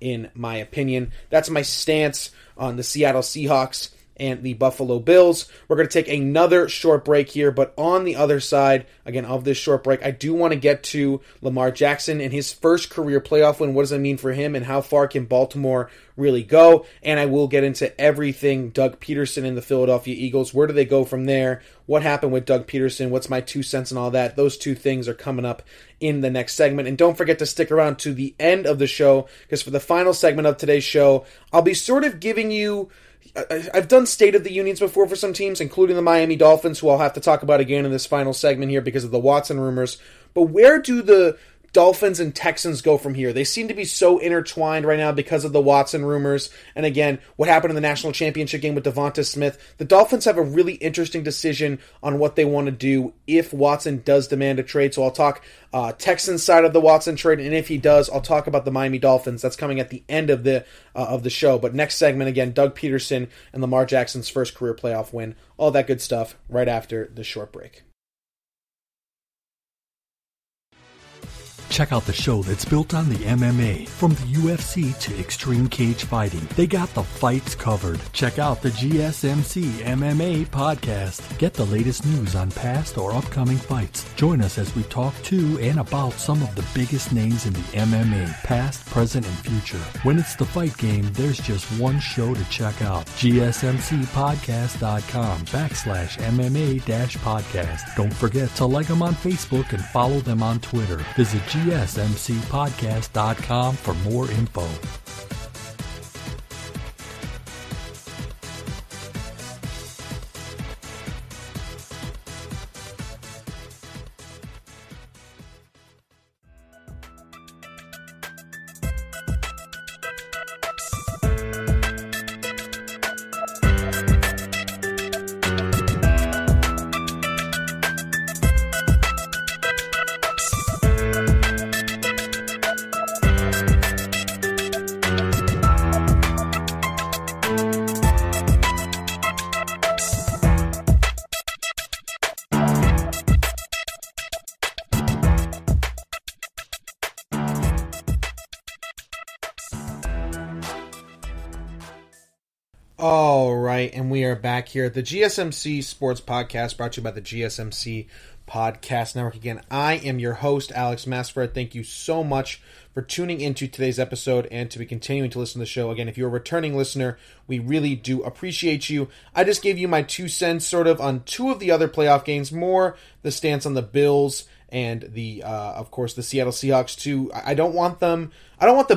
in my opinion. That's my stance on the Seattle Seahawks and the Buffalo Bills. We're going to take another short break here, but on the other side, again, of this short break, I do want to get to Lamar Jackson and his first career playoff win. What does that mean for him, and how far can Baltimore really go? And I will get into everything Doug Peterson and the Philadelphia Eagles. Where do they go from there? What happened with Doug Peterson? What's my 2 cents and all that? Those two things are coming up in the next segment. And don't forget to stick around to the end of the show, because for the final segment of today's show, I'll be sort of giving you... I've done State of the Unions before for some teams, including the Miami Dolphins, who I'll have to talk about again in this final segment here because of the Watson rumors. But where do the Dolphins and Texans go from here? They seem to be so intertwined right now because of the Watson rumors. And again, what happened in the national championship game with Devonta Smith. The Dolphins have a really interesting decision on what they want to do if Watson does demand a trade. So I'll talk Texans side of the Watson trade, and if he does, I'll talk about the Miami Dolphins. That's coming at the end of the show. But next segment, again, Doug Peterson and Lamar Jackson's first career playoff win. All that good stuff right after the short break. Check out the show that's built on the MMA. From the UFC to extreme cage fighting, they got the fights covered. Check out the GSMC MMA podcast. Get the latest news on past or upcoming fights. Join us as we talk to and about some of the biggest names in the MMA, past, present, and future. When it's the fight game, there's just one show to check out. GSMCpodcast.com/MMA-podcast. Don't forget to like them on Facebook and follow them on Twitter. Visit GSMCpodcast.com for more info. All right, and we are back here at the GSMC Sports Podcast, brought to you by the GSMC Podcast Network. Again, I am your host, Alex Masfred. Thank you so much for tuning into today's episode and to be continuing to listen to the show. Again, if you're a returning listener, we really do appreciate you. I just gave you my 2 cents sort of on 2 of the other playoff games, more the stance on the Bills and the, of course, the Seattle Seahawks too. I don't want the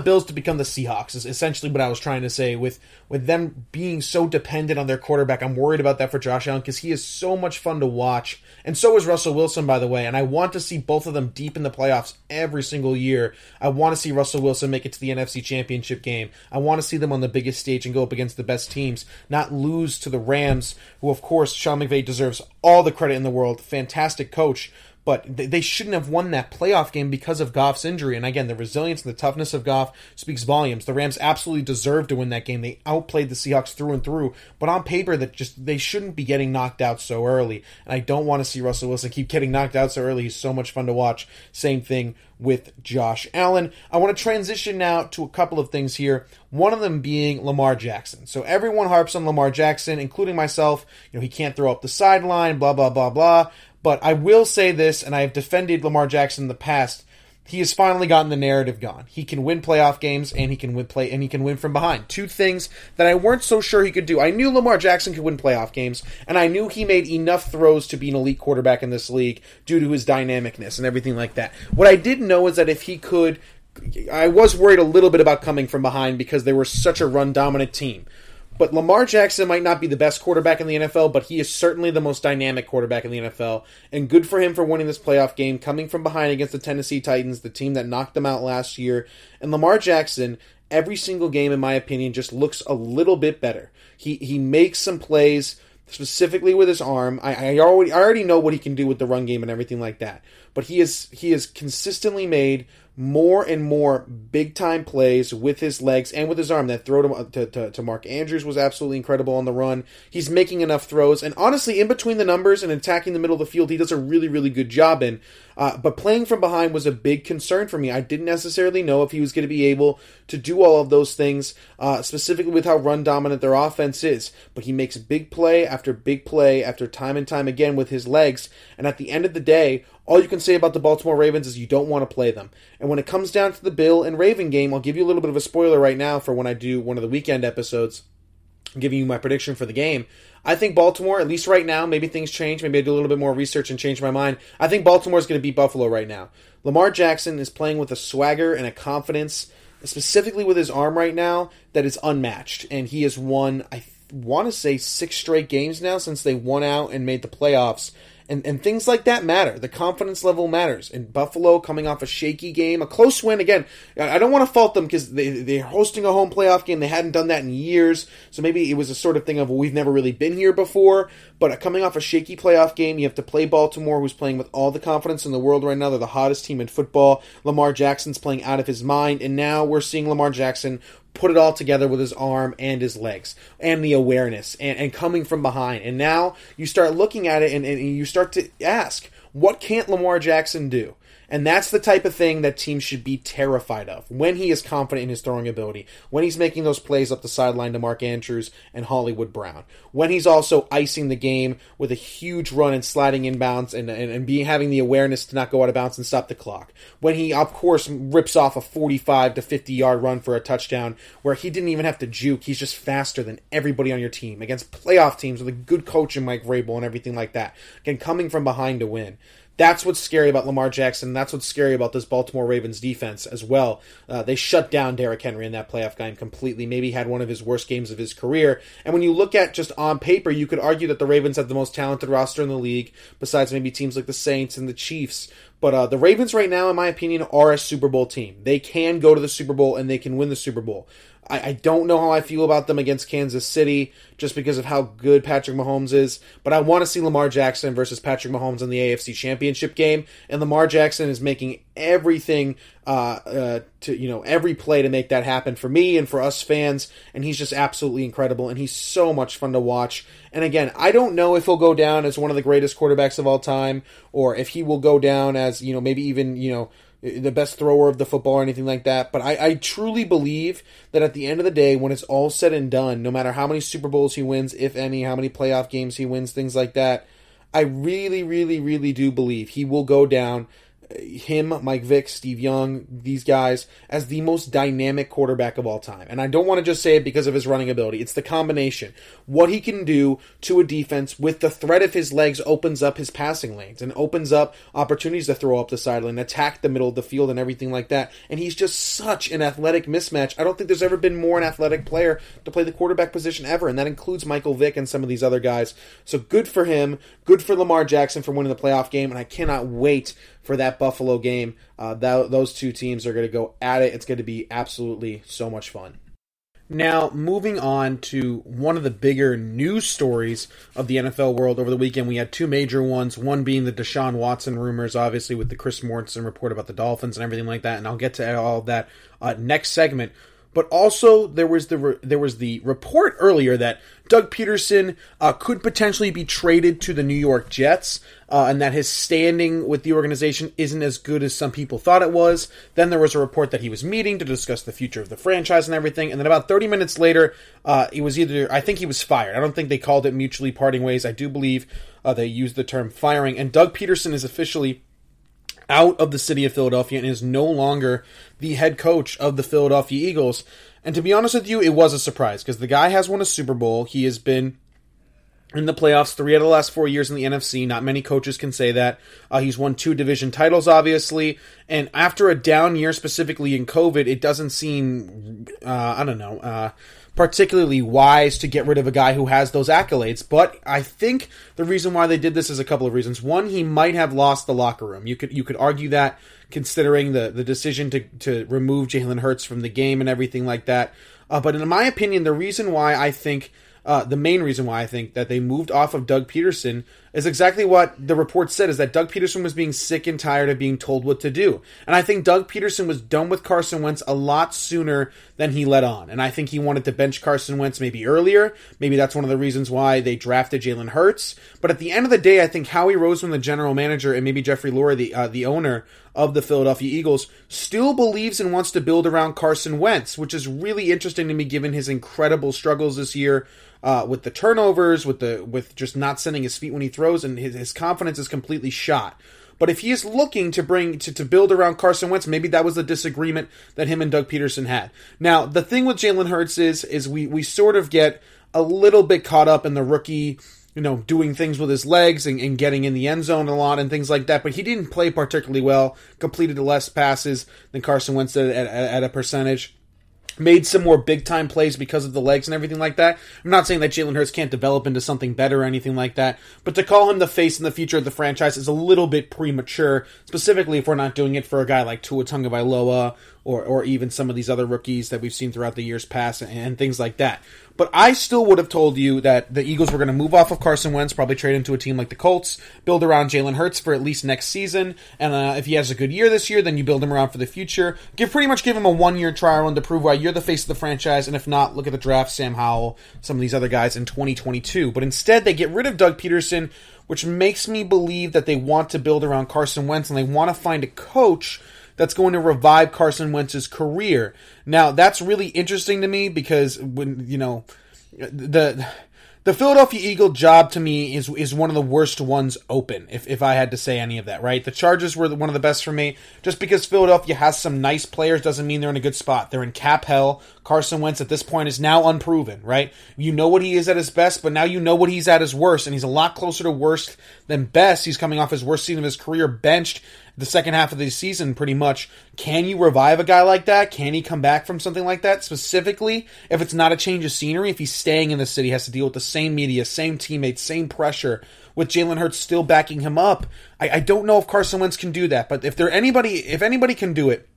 Bills to become the Seahawks, is essentially what I was trying to say. With them being so dependent on their quarterback, I'm worried about that for Josh Allen, because he is so much fun to watch. And so is Russell Wilson, by the way. And I want to see both of them deep in the playoffs every single year. I want to see Russell Wilson make it to the NFC Championship game. I want to see them on the biggest stage and go up against the best teams, not lose to the Rams, who, of course, Sean McVay deserves all the credit in the world. Fantastic coach. But they shouldn't have won that playoff game because of Goff's injury. And again, the resilience and the toughness of Goff speaks volumes. The Rams absolutely deserved to win that game. They outplayed the Seahawks through and through. But on paper, they shouldn't be getting knocked out so early. And I don't want to see Russell Wilson keep getting knocked out so early. He's so much fun to watch. Same thing with Josh Allen. I want to transition now to a couple of things here. One of them being Lamar Jackson. So everyone harps on Lamar Jackson, including myself. He can't throw up the sideline, blah, blah, blah, blah. But I will say this, and I have defended Lamar Jackson in the past. He has finally gotten the narrative gone. He can win playoff games, and he can win from behind. 2 things that I weren't so sure he could do. I knew Lamar Jackson could win playoff games, and I knew he made enough throws to be an elite quarterback in this league due to his dynamicness and everything like that. What I didn't know is that if he could, I was worried a little bit about coming from behind because they were such a run-dominant team. But Lamar Jackson might not be the best quarterback in the NFL, but he is certainly the most dynamic quarterback in the NFL. And good for him for winning this playoff game, coming from behind against the Tennessee Titans, the team that knocked them out last year. And Lamar Jackson, every single game, in my opinion, just looks a little bit better. He makes some plays, specifically with his arm. I already know what he can do with the run game and everything like that. But he has consistently made more and more big-time plays with his legs and with his arm. That throw to Mark Andrews was absolutely incredible on the run. He's making enough throws. And honestly, in between the numbers and attacking the middle of the field, he does a really, really good job in. But playing from behind was a big concern for me. I didn't necessarily know if he was going to be able to do all of those things, specifically with how run dominant their offense is. But he makes big play after time and time again with his legs. And at the end of the day, all you can say about the Baltimore Ravens is you don't want to play them. And when it comes down to the Bill and Raven game, I'll give you a little bit of a spoiler right now for when I do one of the weekend episodes, giving you my prediction for the game. I think Baltimore, at least right now, maybe things change, maybe I do a little bit more research and change my mind. I think Baltimore is going to beat Buffalo right now. Lamar Jackson is playing with a swagger and a confidence, specifically with his arm right now, that is unmatched. And he has won, I want to say, 6 straight games now since they won out and made the playoffs. And things like that matter. The confidence level matters. And Buffalo coming off a shaky game, a close win. Again, I don't want to fault them because they're hosting a home playoff game. They hadn't done that in years. So maybe it was a sort of thing of, well, we've never really been here before. But coming off a shaky playoff game, you have to play Baltimore, who's playing with all the confidence in the world right now. They're the hottest team in football. Lamar Jackson's playing out of his mind. And now we're seeing Lamar Jackson put it all together with his arm and his legs and the awareness and coming from behind. And now you start looking at it and you start to ask, what can't Lamar Jackson do? And that's the type of thing that teams should be terrified of when he is confident in his throwing ability, when he's making those plays up the sideline to Mark Andrews and Hollywood Brown, when he's also icing the game with a huge run and sliding inbounds and having the awareness to not go out of bounds and stop the clock, when he, of course, rips off a 45 to 50-yard run for a touchdown where he didn't even have to juke. He's just faster than everybody on your team against playoff teams with a good coach in Mike Vrabel and everything like that. Again, coming from behind to win. That's what's scary about Lamar Jackson. That's what's scary about this Baltimore Ravens defense as well. They shut down Derrick Henry in that playoff game completely. Maybe had one of his worst games of his career. And when you look at just on paper, you could argue that the Ravens have the most talented roster in the league, besides maybe teams like the Saints and the Chiefs. But the Ravens right now, in my opinion, are a Super Bowl team. They can go to the Super Bowl and they can win the Super Bowl. I don't know how I feel about them against Kansas City just because of how good Patrick Mahomes is, but I want to see Lamar Jackson versus Patrick Mahomes in the AFC Championship game, and Lamar Jackson is making everything every play to make that happen for me and for us fans, and he's just absolutely incredible, and he's so much fun to watch. And again, I don't know if he'll go down as one of the greatest quarterbacks of all time, or if he will go down as, maybe even, the best thrower of the football or anything like that. But I truly believe that at the end of the day, when it's all said and done, no matter how many Super Bowls he wins, if any, how many playoff games he wins, things like that, I really, really, really do believe he will go down, him, Mike Vick, Steve Young, these guys, as the most dynamic quarterback of all time. And I don't want to just say it because of his running ability. It's the combination. What he can do to a defense with the threat of his legs opens up his passing lanes and opens up opportunities to throw up the sideline, attack the middle of the field and everything like that. And he's just such an athletic mismatch. I don't think there's ever been more an athletic player to play the quarterback position ever, and that includes Michael Vick and some of these other guys. So good for him. Good for Lamar Jackson for winning the playoff game, and I cannot wait for that Buffalo game. Those two teams are going to go at it. It's going to be absolutely so much fun. Now, moving on to one of the bigger news stories of the NFL world over the weekend, we had two major ones, one being the Deshaun Watson rumors, obviously with the Chris Mortensen report about the Dolphins and everything like that, and I'll get to all of that next segment. But also, there was the report earlier that Doug Peterson could potentially be traded to the New York Jets, and that his standing with the organization isn't as good as some people thought it was. Then there was a report that he was meeting to discuss the future of the franchise and everything, and then about 30 minutes later, I think he was fired. I don't think they called it mutually parting ways. I do believe they used the term firing, and Doug Peterson is officially out of the city of Philadelphia and is no longer the head coach of the Philadelphia Eagles. And to be honest with you, it was a surprise because the guy has won a Super Bowl. He has been in the playoffs 3 out of the last 4 years in the NFC. Not many coaches can say that. He's won 2 division titles, obviously. And after a down year, specifically in COVID, it doesn't seem, particularly wise to get rid of a guy who has those accolades. But I think the reason why they did this is a couple of reasons. One, he might have lost the locker room. You could argue that, considering the decision to remove Jalen Hurts from the game and everything like that. But in my opinion, the main reason why I think that they moved off of Doug Peterson is exactly what the report said, is that Doug Peterson was being sick and tired of being told what to do. And I think Doug Peterson was done with Carson Wentz a lot sooner than he let on. And I think he wanted to bench Carson Wentz maybe earlier. Maybe that's one of the reasons why they drafted Jalen Hurts. But at the end of the day, I think Howie Roseman, the general manager, and maybe Jeffrey Lurie, the owner of the Philadelphia Eagles, still believes and wants to build around Carson Wentz, which is really interesting to me given his incredible struggles this year. With the turnovers, with just not sending his feet when he throws, and his confidence is completely shot. But if he is looking to build around Carson Wentz, maybe that was the disagreement that him and Doug Peterson had. Now, the thing with Jalen Hurts is we sort of get a little bit caught up in the rookie, doing things with his legs and getting in the end zone a lot and things like that. But he didn't play particularly well, completed less passes than Carson Wentz did at a percentage. Made some more big-time plays because of the legs and everything like that. I'm not saying that Jalen Hurts can't develop into something better or anything like that, but to call him the face and the future of the franchise is a little bit premature, specifically if we're not doing it for a guy like Tua Tagovailoa or even some of these other rookies that we've seen throughout the years past and things like that. But I still would have told you that the Eagles were going to move off of Carson Wentz, probably trade into a team like the Colts, build around Jalen Hurts for at least next season, and if he has a good year this year, then you build him around for the future. Pretty much give him a 1-year trial run to prove why you're the face of the franchise, and if not, look at the draft, Sam Howell, some of these other guys in 2022. But instead, they get rid of Doug Peterson, which makes me believe that they want to build around Carson Wentz, and they want to find a coach that's going to revive Carson Wentz's career. Now, that's really interesting to me because when the Philadelphia Eagle job to me is one of the worst ones open, if I had to say any of that, right? The Chargers were one of the best for me. Just because Philadelphia has some nice players doesn't mean they're in a good spot. They're in cap hell. Carson Wentz at this point is now unproven, right? You know what he is at his best, but now you know what he's at his worst, and he's a lot closer to worst than best. He's coming off his worst season of his career, benched the second half of the season pretty much. Can you revive a guy like that? Can he come back from something like that? Specifically, if it's not a change of scenery, if he's staying in the city, has to deal with the same media, same teammates, same pressure, with Jalen Hurts still backing him up. I don't know if Carson Wentz can do that, but if anybody can do it,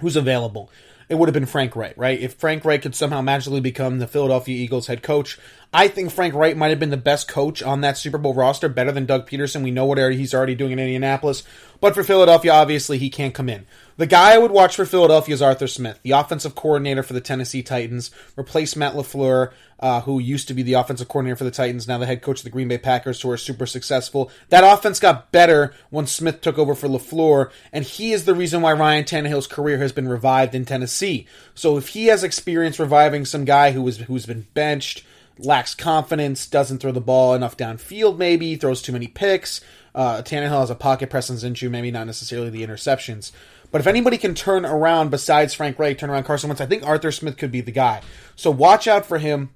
who's available? It would have been Frank Reich, right? If Frank Reich could somehow magically become the Philadelphia Eagles head coach, I think Frank Reich might have been the best coach on that Super Bowl roster, better than Doug Peterson. We know what he's already doing in Indianapolis. But for Philadelphia, obviously, he can't come in. The guy I would watch for Philadelphia is Arthur Smith, the offensive coordinator for the Tennessee Titans, replaced Matt LaFleur, who used to be the offensive coordinator for the Titans, now the head coach of the Green Bay Packers, who are super successful. That offense got better when Smith took over for LaFleur, and he is the reason why Ryan Tannehill's career has been revived in Tennessee. So if he has experience reviving some guy who's been benched, lacks confidence, doesn't throw the ball enough downfield maybe, throws too many picks, Tannehill has a pocket presence issue, maybe not necessarily the interceptions. But if anybody can turn around besides Frank Reich, turn around Carson Wentz, I think Arthur Smith could be the guy. So watch out for him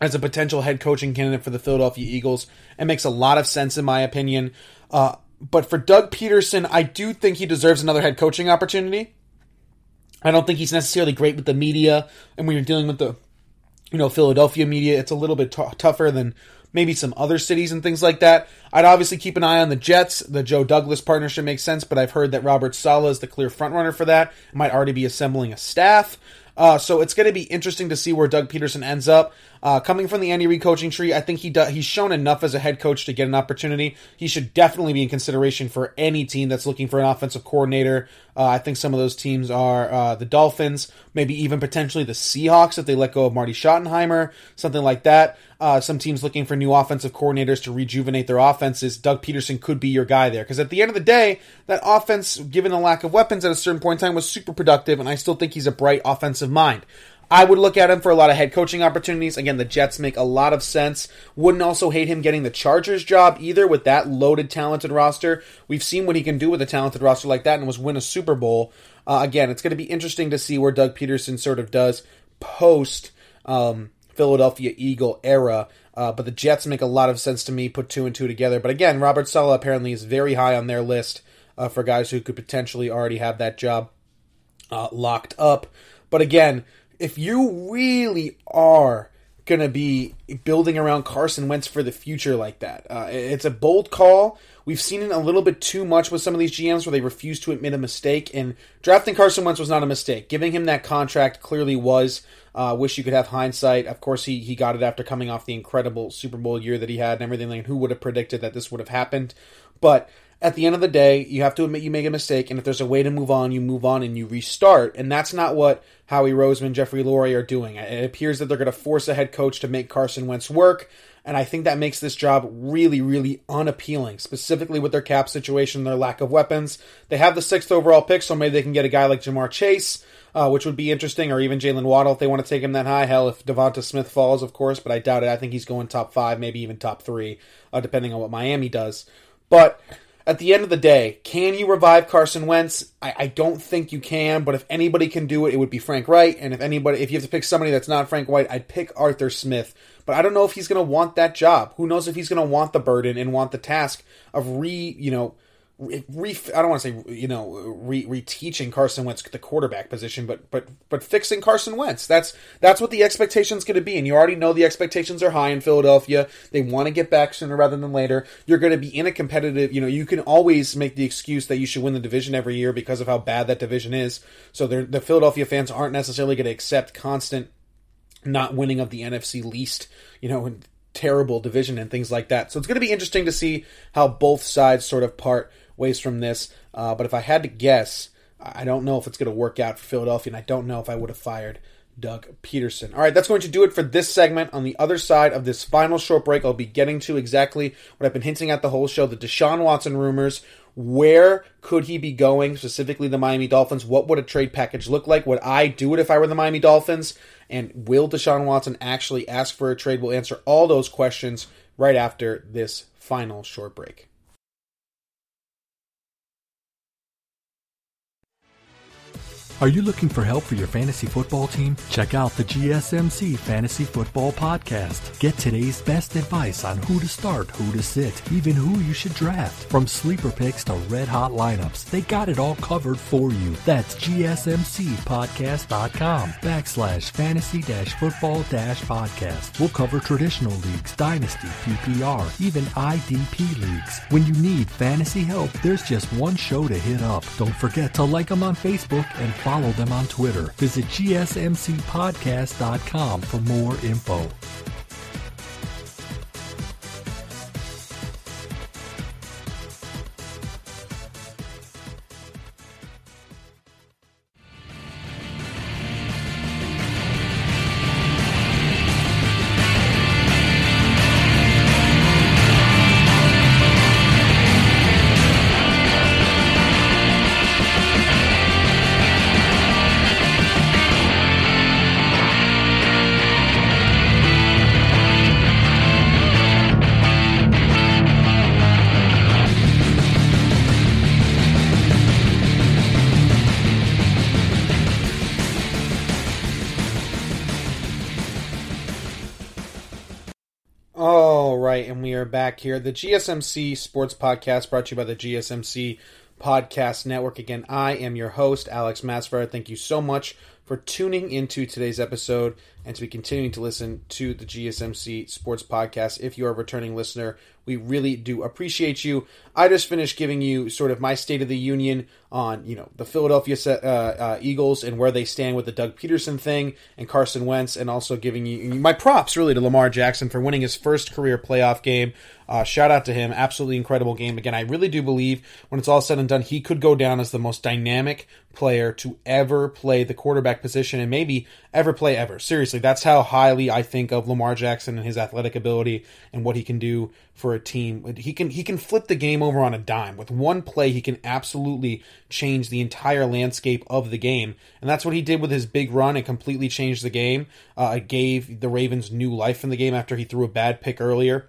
as a potential head coaching candidate for the Philadelphia Eagles. It makes a lot of sense in my opinion. But for Doug Peterson, I do think he deserves another head coaching opportunity. I don't think he's necessarily great with the media, and when you're dealing with the Philadelphia media, it's a little bit tougher than maybe some other cities and things like that. I'd obviously keep an eye on the Jets. The Joe Douglas partnership makes sense, but I've heard that Robert Saleh is the clear frontrunner for that. Might already be assembling a staff. So it's going to be interesting to see where Doug Peterson ends up. Coming from the Andy Reid coaching tree, I think he's shown enough as a head coach to get an opportunity. He should definitely be in consideration for any team that's looking for an offensive coordinator. I think some of those teams are the Dolphins, maybe even potentially the Seahawks if they let go of Marty Schottenheimer, something like that. Some teams looking for new offensive coordinators to rejuvenate their offenses. Doug Peterson could be your guy there. Because at the end of the day, that offense, given the lack of weapons at a certain point in time, was super productive, and I still think he's a bright offensive mind. I would look at him for a lot of head coaching opportunities. Again, the Jets make a lot of sense. Wouldn't also hate him getting the Chargers job either with that loaded, talented roster. We've seen what he can do with a talented roster like that and was win a Super Bowl. Again, it's going to be interesting to see where Doug Peterson sort of does post Philadelphia Eagle era. But the Jets make a lot of sense to me, put 2 and 2 together. But again, Robert Saleh apparently is very high on their list for guys who could potentially already have that job locked up. But again, if you really are going to be building around Carson Wentz for the future like that. It's a bold call. We've seen it a little bit too much with some of these GMs where they refuse to admit a mistake, and drafting Carson Wentz was not a mistake. Giving him that contract clearly was. Wish you could have hindsight. Of course, he got it after coming off the incredible Super Bowl year that he had and everything. Like, who would have predicted that this would have happened? But at the end of the day, you have to admit you make a mistake, and if there's a way to move on, you move on and you restart. And that's not what Howie Roseman, Jeffrey Lurie are doing. It appears that they're going to force a head coach to make Carson Wentz work, and I think that makes this job really, really unappealing, specifically with their cap situation, their lack of weapons. They have the 6th overall pick, so maybe they can get a guy like Jamar Chase, which would be interesting, or even Jalen Waddle if they want to take him that high. Hell, if Devonta Smith falls, of course, but I doubt it. I think he's going top 5, maybe even top 3, depending on what Miami does. But at the end of the day, can you revive Carson Wentz? I don't think you can, but if anybody can do it, it would be Frank Wright. And if you have to pick somebody that's not Frank Wright, I'd pick Arthur Smith. But I don't know if he's going to want that job. Who knows if he's going to want the burden and want the task of reteaching Carson Wentz the quarterback position, but fixing Carson Wentz. That's what the expectation's going to be, and you already know the expectations are high in Philadelphia. They want to get back sooner rather than later. You're going to be in a competitive, you can always make the excuse that you should win the division every year because of how bad that division is. So the Philadelphia fans aren't necessarily going to accept constant not winning of the NFC least, terrible division and things like that. So it's going to be interesting to see how both sides sort of part ways from this. But if I had to guess, I don't know if it's going to work out for Philadelphia, and I don't know if I would have fired Doug Peterson. All right, that's going to do it for this segment. On the other side of this final short break, I'll be getting to exactly what I've been hinting at the whole show, the Deshaun Watson rumors. Where could he be going, specifically the Miami Dolphins? What would a trade package look like? Would I do it if I were the Miami Dolphins? And will Deshaun Watson actually ask for a trade? We'll answer all those questions right after this final short break. Are you looking for help for your fantasy football team? Check out the GSMC Fantasy Football Podcast. Get today's best advice on who to start, who to sit, even who you should draft. From sleeper picks to red-hot lineups, they got it all covered for you. That's gsmcpodcast.com/fantasy-football-podcast. We'll cover traditional leagues, dynasty, PPR, even IDP leagues. When you need fantasy help, there's just one show to hit up. Don't forget to like them on Facebook and follow them on Twitter. Visit gsmcpodcast.com for more info. And we are back here. The GSMC Sports Podcast brought to you by the GSMC Podcast Network. Again, I am your host, Alex Masfer. Thank you so much for tuning into today's episode and to be continuing to listen to the GSMC Sports Podcast. If you're a returning listener, we really do appreciate you. I just finished giving you sort of my State of the Union on, the Philadelphia Eagles and where they stand with the Doug Peterson thing and Carson Wentz, and also giving you my props really to Lamar Jackson for winning his first career playoff game. Shout out to him. Absolutely incredible game. Again, I really do believe when it's all said and done, he could go down as the most dynamic player to ever play the quarterback position and maybe ever play ever. Seriously, that's how highly I think of Lamar Jackson and his athletic ability and what he can do for a team. He can flip the game over on a dime. With one play, he can absolutely change the entire landscape of the game. And that's what he did with his big run. It completely changed the game. It gave the Ravens new life in the game after he threw a bad pick earlier.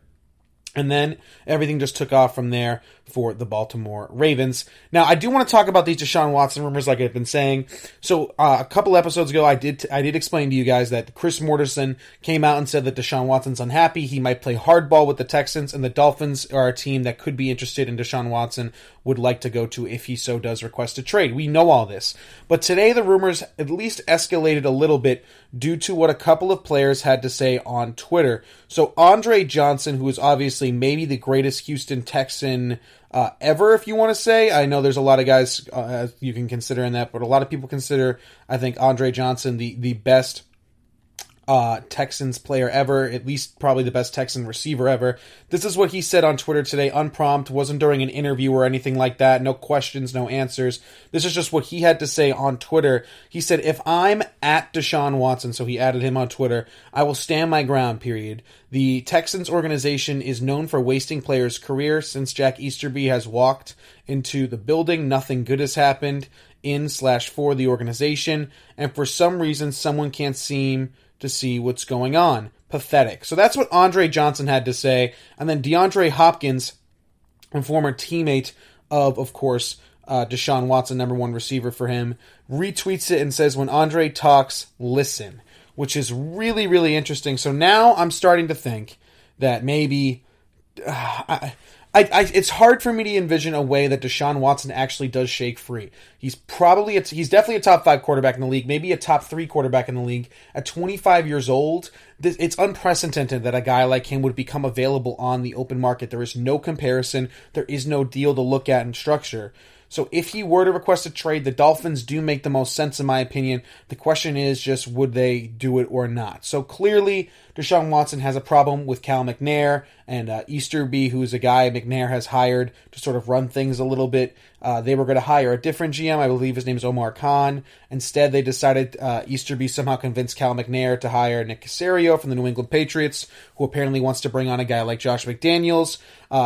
And then everything just took off from there for the Baltimore Ravens. Now, I do want to talk about these Deshaun Watson rumors, like I've been saying. So, a couple episodes ago, I did explain to you guys that Chris Mortensen came out and said that Deshaun Watson's unhappy. He might play hardball with the Texans, and the Dolphins are a team that could be interested in Deshaun Watson, would like to go to if he so does request a trade. We know all this. But today, the rumors at least escalated a little bit due to what a couple of players had to say on Twitter. So, Andre Johnson, who is obviously maybe the greatest Houston Texan ever, if you want to say. I know there's a lot of guys you can consider in that, but a lot of people consider, I think, Andre Johnson the best Texans player ever, at least probably the best Texan receiver ever. This is what he said on Twitter today, unprompted, wasn't during an interview or anything like that, no questions, no answers. This is just what he had to say on Twitter. He said, if I'm at Deshaun Watson, so he added him on Twitter, I will stand my ground, period. The Texans organization is known for wasting players' careers. Since Jack Easterby has walked into the building, nothing good has happened in/for the organization, and for some reason, someone can't seem to see what's going on. Pathetic. So that's what Andre Johnson had to say. And then DeAndre Hopkins, a former teammate of course, Deshaun Watson, number one receiver for him, retweets it and says, when Andre talks, listen, which is really, really interesting. So now I'm starting to think that maybe it's hard for me to envision a way that Deshaun Watson actually does shake free. He's definitely a top 5 quarterback in the league, maybe a top 3 quarterback in the league. At 25 years old, it's unprecedented that a guy like him would become available on the open market. There is no comparison. There is no deal to look at and structure. So if he were to request a trade, the Dolphins do make the most sense in my opinion. The question is just, would they do it or not? So clearly, Deshaun Watson has a problem with Cal McNair and Easterby, who's a guy McNair has hired to sort of run things a little bit. They were going to hire a different GM. I believe his name is Omar Khan. Instead, they decided Easterby somehow convinced Cal McNair to hire Nick Caserio from the New England Patriots, who apparently wants to bring on a guy like Josh McDaniels.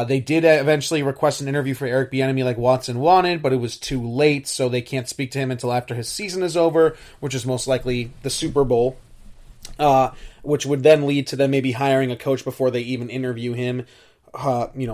They did eventually request an interview for Eric Bieniemy like Watson wanted, but it was too late, so they can't speak to him until after his season is over, which is most likely the Super Bowl. Which would then lead to them maybe hiring a coach before they even interview him,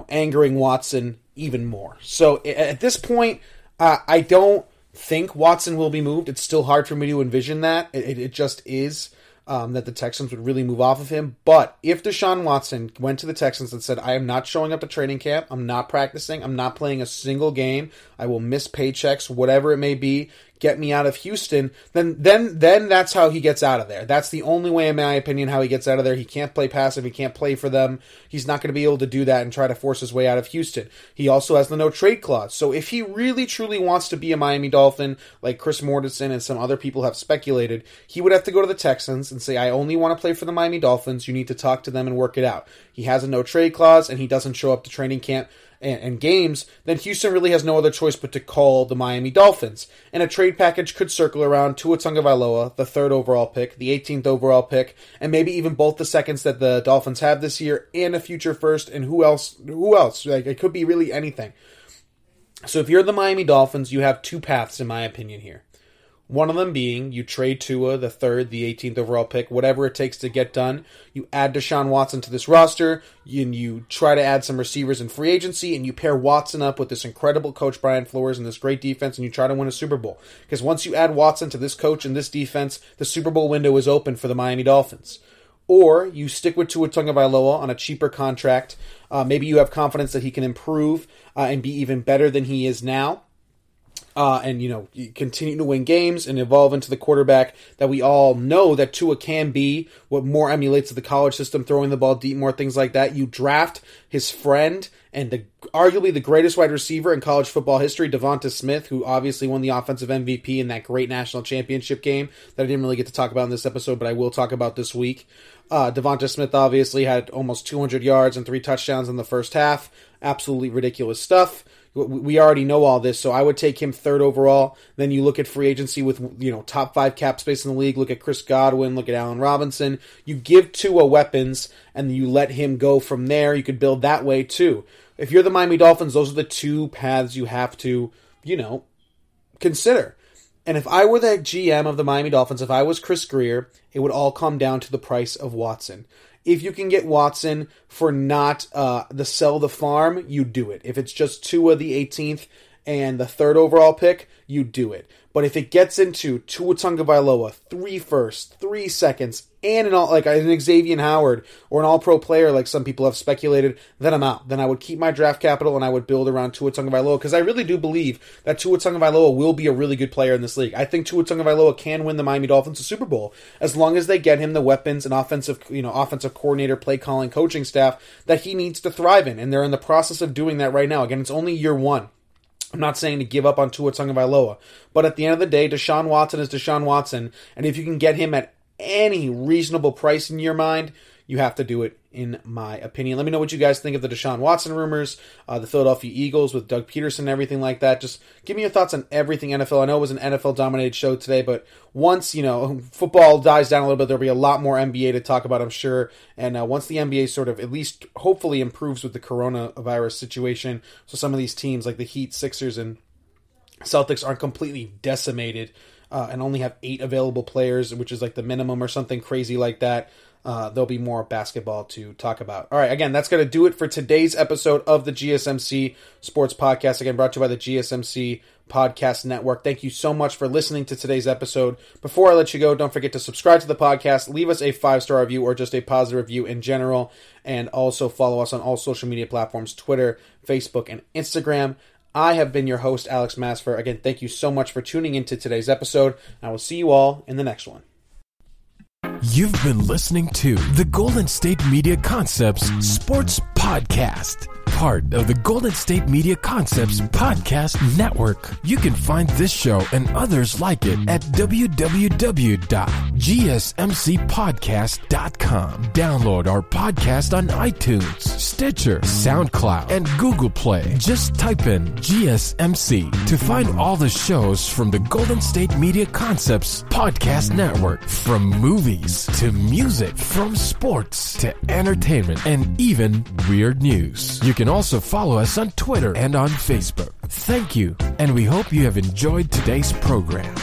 angering Watson even more. So at this point, I don't think Watson will be moved. It's still hard for me to envision that. It just is that the Texans would really move off of him. But if Deshaun Watson went to the Texans and said, I am not showing up to training camp, I'm not practicing, I'm not playing a single game, I will miss paychecks, whatever it may be, get me out of Houston, then that's how he gets out of there. That's the only way, in my opinion, how he gets out of there. He can't play passive. He can't play for them. He's not going to be able to do that and try to force his way out of Houston. He also has the no-trade clause. So if he really, truly wants to be a Miami Dolphin, like Chris Mortensen and some other people have speculated, he would have to go to the Texans and say, I only want to play for the Miami Dolphins. You need to talk to them and work it out. He has a no-trade clause, and he doesn't show up to training camp and games, then Houston really has no other choice but to call the Miami Dolphins. And a trade package could circle around Tua Tagovailoa, the 3rd overall pick, the 18th overall pick, and maybe even both the seconds that the Dolphins have this year and a future first, and who else? Like, it could be really anything. So if you're the Miami Dolphins, you have 2 paths, in my opinion, here. One of them being you trade Tua, the 3rd, the 18th overall pick, whatever it takes to get done. You add Deshaun Watson to this roster, and you try to add some receivers in free agency, and you pair Watson up with this incredible coach, Brian Flores, and this great defense, and you try to win a Super Bowl. Because once you add Watson to this coach and this defense, the Super Bowl window is open for the Miami Dolphins. Or you stick with Tua Tagovailoa on a cheaper contract. Maybe you have confidence that he can improve and be even better than he is now. And you continue to win games and evolve into the quarterback that we all know that Tua can be, what more emulates the college system, throwing the ball deep, more things like that. You draft his friend and arguably the greatest wide receiver in college football history, Devonta Smith, who obviously won the offensive MVP in that great national championship game that I didn't really get to talk about in this episode, but I will talk about this week. Devonta Smith obviously had almost 200 yards and 3 touchdowns in the first half. Absolutely ridiculous stuff. We already know all this, so I would take him 3rd overall. Then you look at free agency with top 5 cap space in the league. Look at Chris Godwin. Look at Allen Robinson. You give Tua weapons, and you let him go from there. You could build that way too. If you're the Miami Dolphins, those are the 2 paths you have to, consider. And if I were the GM of the Miami Dolphins, if I was Chris Grier, it would all come down to the price of Watson. if you can get Watson for not the sell the farm, you do it. If it's just Tua the 18th and the 3rd overall pick, you do it. But if it gets into Tua Tagovailoa, 3 firsts, 3 seconds, and an Xavier Howard or an all-pro player like some people have speculated, then I'm out. Then I would keep my draft capital and I would build around Tua Tagovailoa, because I really do believe that Tua Tagovailoa will be a really good player in this league. I think Tua Tagovailoa can win the Miami Dolphins a Super Bowl as long as they get him the weapons and offensive coordinator, play calling, coaching staff that he needs to thrive in, and they're in the process of doing that right now. Again, it's only year 1. I'm not saying to give up on Tua Tagovailoa, but at the end of the day, Deshaun Watson is Deshaun Watson, and if you can get him at any reasonable price in your mind, you have to do it, in my opinion. Let me know what you guys think of the Deshaun Watson rumors, the Philadelphia Eagles with Doug Peterson and everything like that. Just give me your thoughts on everything NFL. I know it was an NFL-dominated show today, but once, football dies down a little bit, there'll be a lot more NBA to talk about, I'm sure. And once the NBA sort of at least hopefully improves with the coronavirus situation, so some of these teams like the Heat, Sixers, and Celtics aren't completely decimated and only have 8 available players, which is like the minimum or something crazy like that, there'll be more basketball to talk about. All right, again, that's going to do it for today's episode of the GSMC Sports Podcast. Again, brought to you by the GSMC Podcast Network. Thank you so much for listening to today's episode. Before I let you go, don't forget to subscribe to the podcast, leave us a 5-star review or just a positive review in general, and also follow us on all social media platforms, Twitter, Facebook, and Instagram. I have been your host, Alex Masfer. Again, thank you so much for tuning into today's episode. I will see you all in the next one. You've been listening to the Golden State Media Concepts Sports Podcast, part of the Golden State Media Concepts Podcast Network. You can find this show and others like it at www.gsmcpodcast.com. Download our podcast on iTunes, Stitcher, SoundCloud, and Google Play. Just type in GSMC to find all the shows from the Golden State Media Concepts Podcast Network, from movies to music, from sports to entertainment, and even weird news. You can also follow us on Twitter and on Facebook. Thank you, and we hope you have enjoyed today's program.